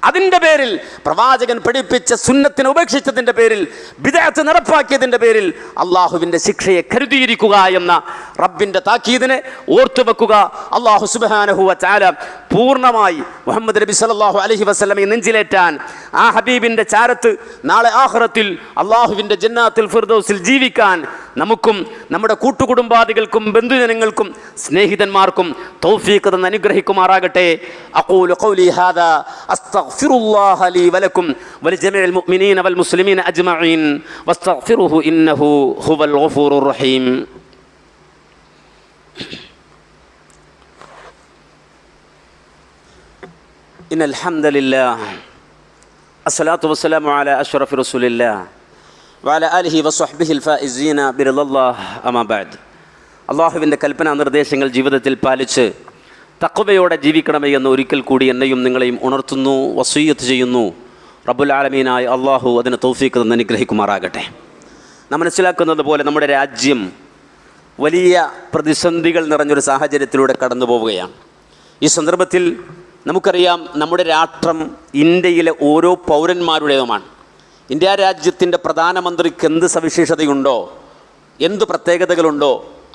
അതിൻ്റെ പേരിൽ പ്രവാചകൻ പഠിപ്പിച്ച സുന്നത്തിനെ ഉപേക്ഷിച്ചതിൻ്റെ പേരിൽ, ബിദ്അത്ത് നടപ്പാക്കിയതിൻ്റെ പേരിൽ അള്ളാഹുവിൻ്റെ ശിക്ഷയെ കരുതിയിരിക്കുക എന്ന റബ്ബിൻ്റെ താക്കീദിനെ ഓർത്തുവെക്കുക. അള്ളാഹു സുബ്ഹാനഹു വ തആല പൂർണ്ണമായി മുഹമ്മദ് നബി സല്ലല്ലാഹു അലൈഹി വസല്ലമയെ നെഞ്ചിലേറ്റാൻ, ആ ഹബീബിൻ്റെ ചാരത്ത് നാളെ ആഖിറത്തിൽ അള്ളാഹുവിൻ്റെ ജന്നാത്തുൽ ഫിർദൗസിൽ ജീവിക്കാൻ നമുക്കും നമ്മുടെ കൂട്ടുകുടുംബാദികൾക്കും ബന്ധുജനങ്ങൾക്കും സ്നേഹിതന്മാർക്കും തൗഫീഖ് തന്ന് അനുഗ്രഹിക്കുമാറാകട്ടെ. അഖൂലു ഖൗലി ഹാദാ അസ്തഗ്ഫിറുല്ലാഹ ലീ വലക്കും വലിജമീഇൽ മുഅ്മിനീന വൽ മുസ്ലിമീന അജ്മഈൻ വസ്തഗ്ഫിറുഹു ഇന്നഹു ഹുവൽ ഗഫൂറുർ റഹീം. ഇന്നൽ ഹംദലില്ലാഹ് അസ്സലാത്തു വസ്സലാമു അലാ അഷ്റഫി റസൂലില്ലാഹ് വഅലാ ആലിഹി വസ്വഹ്ബിഹിൽ ഫായിസീന ബിറളില്ലാഹ് അമാ ബഅദ്. അള്ളാഹുവിൻ്റെ കൽപ്പനാ നിർദ്ദേശങ്ങൾ ജീവിതത്തിൽ പാലിച്ച് തഖ്വയോടെ ജീവിക്കണമേ എന്ന് ഒരിക്കൽ കൂടി എന്നെയും നിങ്ങളെയും ഉണർത്തുന്നു, വസിയ്യത്ത് ചെയ്യുന്നു. റബ്ബുൽ ആലമീനായ അള്ളാഹു അതിന് തൗഫീഖ് തന്ന് അനുഗ്രഹിക്കുമാറാകട്ടെ. നാം മനസ്സിലാക്കുന്നത് പോലെ നമ്മുടെ രാജ്യം വലിയ പ്രതിസന്ധികൾ നിറഞ്ഞൊരു സാഹചര്യത്തിലൂടെ കടന്നു പോവുകയാണ്. ഈ സന്ദർഭത്തിൽ നമുക്കറിയാം, നമ്മുടെ രാഷ്ട്രം ഇന്ത്യയിലെ ഓരോ പൗരന്മാരുടേതുമാണ്. ഇന്ത്യ രാജ്യത്തിൻ്റെ പ്രധാനമന്ത്രിക്ക് എന്ത് സവിശേഷതയുണ്ടോ, എന്ത് പ്രത്യേകതകളുണ്ടോ,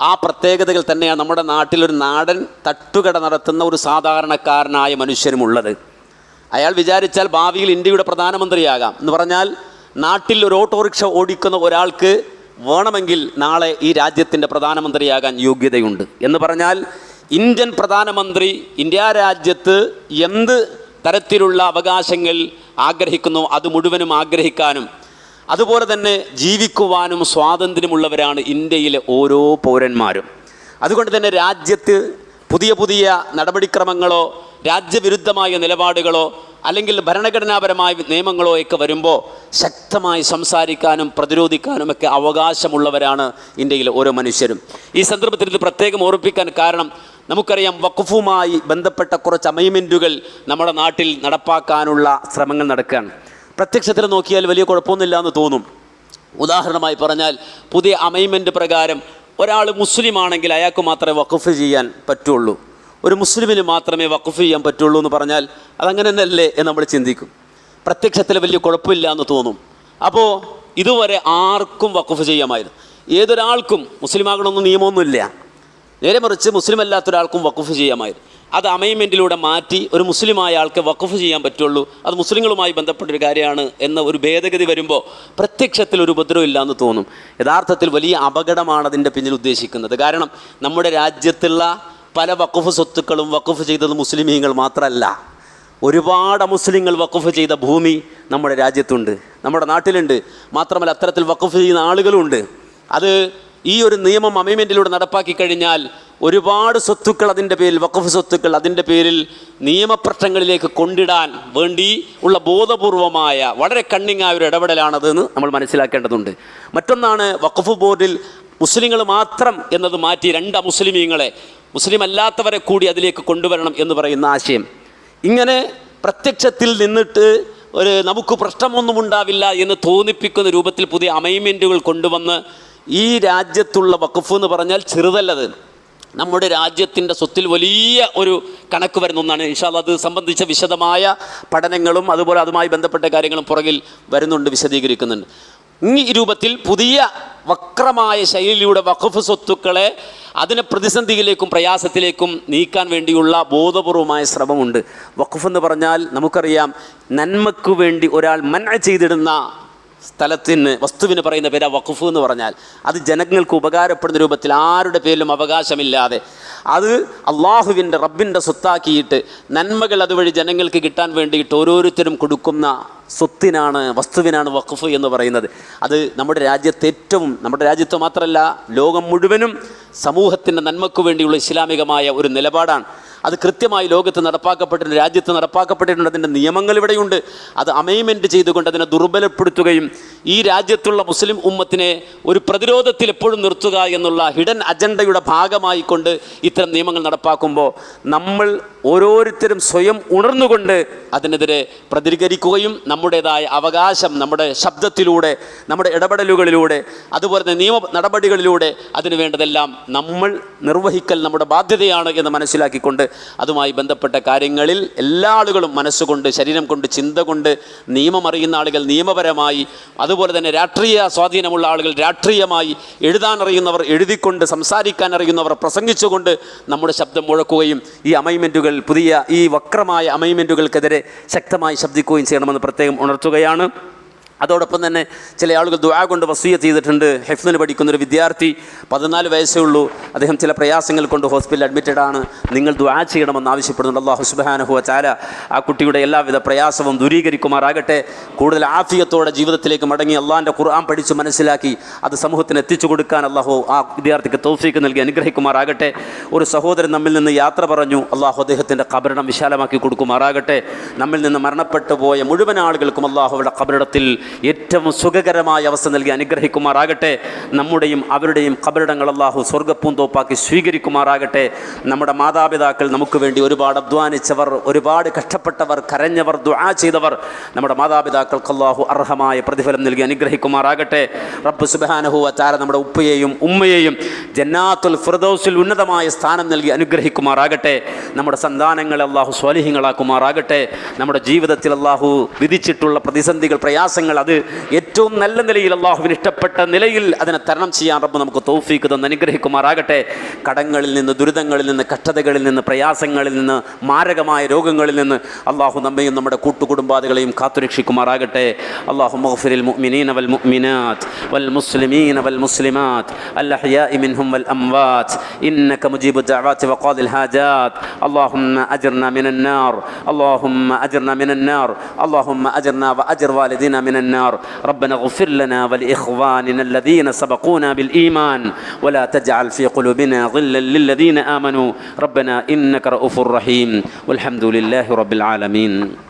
ആ പ്രത്യേകതകൾ തന്നെയാണ് നമ്മുടെ നാട്ടിലൊരു നാടൻ തട്ടുകട നടത്തുന്ന ഒരു സാധാരണക്കാരനായ മനുഷ്യനുമുള്ളത്. അയാൾ വിചാരിച്ചാൽ ഭാവിയിൽ ഇന്ത്യയുടെ പ്രധാനമന്ത്രിയാകാം. എന്ന് പറഞ്ഞാൽ, നാട്ടിൽ ഒരു ഓട്ടോറിക്ഷ ഓടിക്കുന്ന ഒരാൾക്ക് വേണമെങ്കിൽ നാളെ ഈ രാജ്യത്തിൻ്റെ പ്രധാനമന്ത്രിയാകാൻ യോഗ്യതയുണ്ട്. എന്ന് പറഞ്ഞാൽ, ഇന്ത്യൻ പ്രധാനമന്ത്രി ഇന്ത്യ രാജ്യത്ത് എന്ത് തരത്തിലുള്ള അവകാശങ്ങൾ ആഗ്രഹിക്കുന്നു അത് മുഴുവനും ആഗ്രഹിക്കാനും അതുപോലെ തന്നെ ജീവിക്കുവാനും സ്വാതന്ത്ര്യമുള്ളവരാണ് ഇന്ത്യയിലെ ഓരോ പൗരന്മാരും. അതുകൊണ്ട് തന്നെ രാജ്യത്ത് പുതിയ പുതിയ നടപടിക്രമങ്ങളോ രാജ്യവിരുദ്ധമായ നിലപാടുകളോ അല്ലെങ്കിൽ ഭരണഘടനാപരമായ നിയമങ്ങളോ ഒക്കെ വരുമ്പോൾ ശക്തമായി സംസാരിക്കാനും പ്രതിരോധിക്കാനുമൊക്കെ അവകാശമുള്ളവരാണ് ഇന്ത്യയിലെ ഓരോ മനുഷ്യരും. ഈ സന്ദർഭത്തിൽ ഇത് പ്രത്യേകം ഓർമ്മിപ്പിക്കാൻ കാരണം, നമുക്കറിയാം വഖഫുമായി ബന്ധപ്പെട്ട കുറച്ച് അമൈൻമെൻറ്റുകൾ നമ്മുടെ നാട്ടിൽ നടപ്പാക്കാനുള്ള ശ്രമങ്ങൾ നടക്കുകയാണ്. പ്രത്യക്ഷത്തിൽ നോക്കിയാൽ വലിയ കുഴപ്പമൊന്നുമില്ല എന്ന് തോന്നും. ഉദാഹരണമായി പറഞ്ഞാൽ, പുതിയ അമൈൻമെൻറ്റ് പ്രകാരം ഒരാൾ മുസ്ലിം ആണെങ്കിൽ അയാൾക്ക് മാത്രമേ വഖഫ് ചെയ്യാൻ പറ്റുള്ളൂ, ഒരു മുസ്ലിമിന് മാത്രമേ വഖഫ് ചെയ്യാൻ പറ്റുള്ളൂ എന്ന് പറഞ്ഞാൽ അതങ്ങനെ തന്നെയല്ലേ എന്ന് നമ്മൾ ചിന്തിക്കും. പ്രത്യക്ഷത്തിൽ വലിയ കുഴപ്പമില്ല എന്ന് തോന്നും. അപ്പോൾ ഇതുവരെ ആർക്കും വഖഫ് ചെയ്യാമായിരുന്നു, ഏതൊരാൾക്കും, മുസ്ലിമാകണമെന്ന് നിയമമൊന്നുമില്ല. നേരെ മറിച്ച് മുസ്ലിം അല്ലാത്തൊരാൾക്കും വഖഫ് ചെയ്യാമായിരുന്നു. അത് അമൈൻമെൻറ്റിലൂടെ മാറ്റി ഒരു മുസ്ലിമായ ആൾക്ക് വഖഫ് ചെയ്യാൻ പറ്റുള്ളൂ, അത് മുസ്ലിങ്ങളുമായി ബന്ധപ്പെട്ടൊരു കാര്യമാണ് എന്ന ഒരു ഭേദഗതി വരുമ്പോൾ പ്രത്യക്ഷത്തിൽ ഒരു ഉപദ്രവമില്ല എന്ന് തോന്നും. യഥാർത്ഥത്തിൽ വലിയ അപകടമാണ് അതിൻ്റെ പിന്നിൽ ഉദ്ദേശിക്കുന്നത്. കാരണം നമ്മുടെ രാജ്യത്തുള്ള പല വഖഫ് സ്വത്തുക്കളും വഖഫ് ചെയ്തത് മുസ്ലിമീങ്ങൾ മാത്രമല്ല, ഒരുപാട് മുസ്ലിങ്ങൾ വഖഫ് ചെയ്ത ഭൂമി നമ്മുടെ രാജ്യത്തുണ്ട്, നമ്മുടെ നാട്ടിലുണ്ട്. മാത്രമല്ല അത്തരത്തിൽ വഖഫ് ചെയ്യുന്ന ആളുകളുണ്ട്. അത് ഈ ഒരു നിയമം അമൈൻമെൻറ്റിലൂടെ നടപ്പാക്കി കഴിഞ്ഞാൽ ഒരുപാട് സ്വത്തുക്കൾ അതിൻ്റെ പേരിൽ, വഖഫ് സ്വത്തുക്കൾ അതിൻ്റെ പേരിൽ നിയമപ്രശ്നങ്ങളിലേക്ക് കൊണ്ടിടാൻ വേണ്ടി ഉള്ള ബോധപൂർവമായ വളരെ കണ്ണിങ്ങായ ഒരു ഇടപെടലാണതെന്ന് നമ്മൾ മനസ്സിലാക്കേണ്ടതുണ്ട്. മറ്റൊന്നാണ്, വഖഫ് ബോർഡിൽ മുസ്ലിങ്ങൾ മാത്രം എന്നത് മാറ്റി രണ്ട് മുസ്ലിമീങ്ങളെ, മുസ്ലിം അല്ലാത്തവരെ കൂടി അതിലേക്ക് കൊണ്ടുവരണം എന്ന് പറയുന്ന ആശയം. ഇങ്ങനെ പ്രത്യക്ഷത്തിൽ നിന്നിട്ട് നമുക്ക് പ്രശ്നമൊന്നും ഉണ്ടാവില്ല എന്ന് തോന്നിപ്പിക്കുന്ന രൂപത്തിൽ പുതിയ അമൈൻമെൻറ്റുകൾ കൊണ്ടുവന്ന് ഈ രാജ്യത്തുള്ള വഖഫ് എന്ന് പറഞ്ഞാൽ ചെറുതല്ലത്, നമ്മുടെ രാജ്യത്തിൻ്റെ സ്വത്തിൽ വലിയ ഒരു കണക്ക് വരുന്ന ഒന്നാണ്. ഇൻഷാ അല്ലാഹ് അത് സംബന്ധിച്ച വിശദമായ പഠനങ്ങളും അതുപോലെ അതുമായി ബന്ധപ്പെട്ട കാര്യങ്ങളും പുറകിൽ വരുന്നുണ്ട്, വിശദീകരിക്കുന്നുണ്ട്. ഈ രൂപത്തിൽ പുതിയ വക്രമായ ശൈലിയിലൂടെ വഖഫ് സ്വത്തുക്കളെ അതിനെ പ്രതിസന്ധിയിലേക്കും പ്രയാസത്തിലേക്കും നീക്കാൻ വേണ്ടിയുള്ള ബോധപൂർവമായ ശ്രമമുണ്ട്. വഖഫ് എന്ന് പറഞ്ഞാൽ നമുക്കറിയാം, നന്മയ്ക്കു വേണ്ടി ഒരാൾ മൻഅ ചെയ്തിടുന്ന സ്ഥലത്തിന്, വസ്തുവിന് പറയുന്ന പേരാ വഖഫ് എന്ന് പറഞ്ഞാൽ. അത് ജനങ്ങൾക്ക് ഉപകാരപ്പെടുന്ന രൂപത്തിൽ ആരുടെ പേരിലും അവകാശമില്ലാതെ അത് അള്ളാഹുവിൻ്റെ റബ്ബിൻ്റെ സ്വത്താക്കിയിട്ട് നന്മകൾ അതുവഴി ജനങ്ങൾക്ക് കിട്ടാൻ വേണ്ടിയിട്ട് ഓരോരുത്തരും കൊടുക്കുന്ന സ്വത്തിനാണ്, വസ്തുവിനാണ് വഖഫ് എന്ന് പറയുന്നത്. അത് നമ്മുടെ രാജ്യത്ത് മാത്രമല്ല ലോകം മുഴുവനും സമൂഹത്തിൻ്റെ നന്മയ്ക്കു വേണ്ടിയുള്ള ഇസ്ലാമികമായ ഒരു നിലപാടാണ്. അത് കൃത്യമായി ലോകത്ത് നടപ്പാക്കപ്പെട്ടിട്ടുണ്ട്, രാജ്യത്ത് നടപ്പാക്കപ്പെട്ടിട്ടുണ്ട്. അതിൻ്റെ നിയമങ്ങൾ ഇവിടെയുണ്ട്. അത് അമൈൻമെൻറ്റ് ചെയ്തുകൊണ്ട് അതിനെ ദുർബലപ്പെടുത്തുകയും ഈ രാജ്യത്തുള്ള മുസ്ലിം ഉമ്മത്തിനെ ഒരു പ്രതിരോധത്തിൽ എപ്പോഴും നിർത്തുക എന്നുള്ള ഹിഡൻ അജണ്ടയുടെ ഭാഗമായി കൊണ്ട് ഇത്തരം നിയമങ്ങൾ നടപ്പാക്കുമ്പോൾ നമ്മൾ ഓരോരുത്തരും സ്വയം ഉണർന്നുകൊണ്ട് അതിനെതിരെ പ്രതികരിക്കുകയും നമ്മുടേതായ അവകാശം നമ്മുടെ ശബ്ദത്തിലൂടെ, നമ്മുടെ ഇടപെടലുകളിലൂടെ, അതുപോലെ തന്നെ നിയമ നടപടികളിലൂടെ അതിനു വേണ്ടതെല്ലാം നമ്മൾ നിർവഹിക്കൽ നമ്മുടെ ബാധ്യതയാണ് എന്ന് മനസ്സിലാക്കിക്കൊണ്ട് അതുമായി ബന്ധപ്പെട്ട കാര്യങ്ങളിൽ എല്ലാ ആളുകളും മനസ്സുകൊണ്ട്, ശരീരം കൊണ്ട്, ചിന്ത കൊണ്ട്, നിയമം അറിയുന്ന ആളുകൾ നിയമപരമായി, അതുപോലെ തന്നെ രാഷ്ട്രീയ സ്വാധീനമുള്ള ആളുകൾ രാഷ്ട്രീയമായി, എഴുതാൻ അറിയുന്നവർ എഴുതിക്കൊണ്ട്, സംസാരിക്കാൻ അറിയുന്നവർ പ്രസംഗിച്ചുകൊണ്ട് നമ്മുടെ ശബ്ദം മുഴക്കുകയും ഈ അമൈൻമെൻറ്റുകൾ, പുതിയ ഈ വക്രമായ അമൈൻമെൻറ്റുകൾക്കെതിരെ ശക്തമായി ശബ്ദിക്കുകയും ചെയ്യണമെന്ന് പ്രത്യേകം ഉണർത്തുകയാണ്. അതോടൊപ്പം തന്നെ ചില ആളുകൾ ദുആ കൊണ്ട് വസിയ്യത്ത് ചെയ്തിട്ടുണ്ട്. ഹിഫ്ദിന് പഠിക്കുന്നൊരു വിദ്യാർത്ഥി, 14 വയസ്സേ ഉള്ളൂ, അദ്ദേഹം ചില പ്രയാസങ്ങൾ കൊണ്ട് ഹോസ്പിറ്റലിൽ അഡ്മിറ്റഡ് ആണ്. നിങ്ങൾ ദുആ ചെയ്യണമെന്ന് ആവശ്യപ്പെടുന്നുണ്ട്. അല്ലാഹു സുബ്ഹാനഹു വ തആല ആ കുട്ടിയുടെ എല്ലാവിധ പ്രയാസവും ദൂരീകരിക്കുമാറാകട്ടെ. കൂടുതൽ ആഫിയത്തോടെ ജീവിതത്തിലേക്ക് മടങ്ങി അള്ളാഹിൻ്റെ ഖുർആൻ പഠിച്ച് മനസ്സിലാക്കി അത് സമൂഹത്തിന് എത്തിച്ചു കൊടുക്കാൻ അല്ലാഹു ആ വിദ്യാർത്ഥിക്ക് തൗഫീക്ക് നൽകി അനുഗ്രഹിക്കുമാറാകട്ടെ. ഒരു സഹോദരൻ നമ്മിൽ നിന്ന് യാത്ര പറഞ്ഞു, അല്ലാഹു അദ്ദേഹത്തിൻ്റെ ഖബറിടം വിശാലമാക്കി കൊടുക്കുമാറാകട്ടെ. നമ്മിൽ നിന്ന് മരണപ്പെട്ടു പോയ മുഴുവൻ ആളുകൾക്കും അല്ലാഹുവിൻ്റെ ഖബറിടത്തിൽ ഏറ്റവും സുഖകരമായ അവസ്ഥ നൽകി അനുഗ്രഹിക്കുമാറാകട്ടെ. നമ്മുടെയും അവരുടെയും ഖബറിടങ്ങൾ അല്ലാഹു സ്വർഗ്ഗപ്പൂന്തോപ്പാക്കി സ്വീകരിക്കുമാറാകട്ടെ. നമ്മുടെ മാതാപിതാക്കൾ നമുക്ക് വേണ്ടി ഒരുപാട് അധ്വാനിച്ചവർ, ഒരുപാട് കഷ്ടപ്പെട്ടവർ, കരഞ്ഞവർ, ദുആ ചെയ്തവർ, നമ്മുടെ മാതാപിതാക്കൾക്ക് അല്ലാഹു അർഹമായ പ്രതിഫലം നൽകി അനുഗ്രഹിക്കുമാറാകട്ടെ. റബ്ബ് സുബ്ഹാനഹു വ തആല നമ്മുടെ ഉപ്പയെയും ഉമ്മയെയും ജന്നാത്തുൽ ഫിർദൗസിൽ ഉന്നതമായ സ്ഥാനം നൽകി അനുഗ്രഹിക്കുമാറാകട്ടെ. നമ്മുടെ സന്താനങ്ങളെ അല്ലാഹു സ്വാലിഹീങ്ങളാക്കുമാറാകട്ടെ. നമ്മുടെ ജീവിതത്തിൽ അല്ലാഹു വിധിച്ചിട്ടുള്ള പ്രതിസന്ധികൾ, പ്രയാസങ്ങൾ അത് ഏറ്റവും നല്ല നിലയിൽ, അള്ളാഹുവിന് ഇഷ്ടപ്പെട്ട നിലയിൽ അതിനെ തരണം ചെയ്യാൻ റബ്ബ് നമുക്ക് തൗഫീക്ക് തന്ന് അനുഗ്രഹിക്കുമാറാകട്ടെ. കടങ്ങളിൽ നിന്ന്, ദുരിതങ്ങളിൽ നിന്ന്, കഷ്ടതകളിൽ നിന്ന്, പ്രയാസങ്ങളിൽ നിന്ന്, മാരകമായ രോഗങ്ങളിൽ നിന്ന് അള്ളാഹു നമ്മയും നമ്മുടെ കൂട്ടുകുടുംബാദികളെയും കാത്തുരക്ഷിക്കുമാറാകട്ടെ. അല്ലാഹുമ്മ ഗ്ഫിറിൽ മുഅ്മിനീന വൽ മുഅ്മിനാത്ത് വൽ മുസ്ലിമീന വൽ മുസ്ലിമാത്ത് അൽ അഹ്യാഇ മിൻഹും വൽ അംവാത്ത് ഇന്നക മുജീബു ദഅവാതി വഖാദിൽ ഹാജാത്ത്. അല്ലാഹുമ്മ അജ്ർനാ മിനൻ നാർ, അല്ലാഹുമ്മ അജ്ർനാ മിനൻ നാർ, അല്ലാഹുമ്മ അജ്ർനാ വഅജ്ർ വാലിദീന മിനൻ النار ربنا اغفر لنا ولإخواننا الذين سبقونا بالإيمان ولا تجعل في قلوبنا غلا للذين آمنوا ربنا إنك رؤوف رحيم والحمد لله رب العالمين.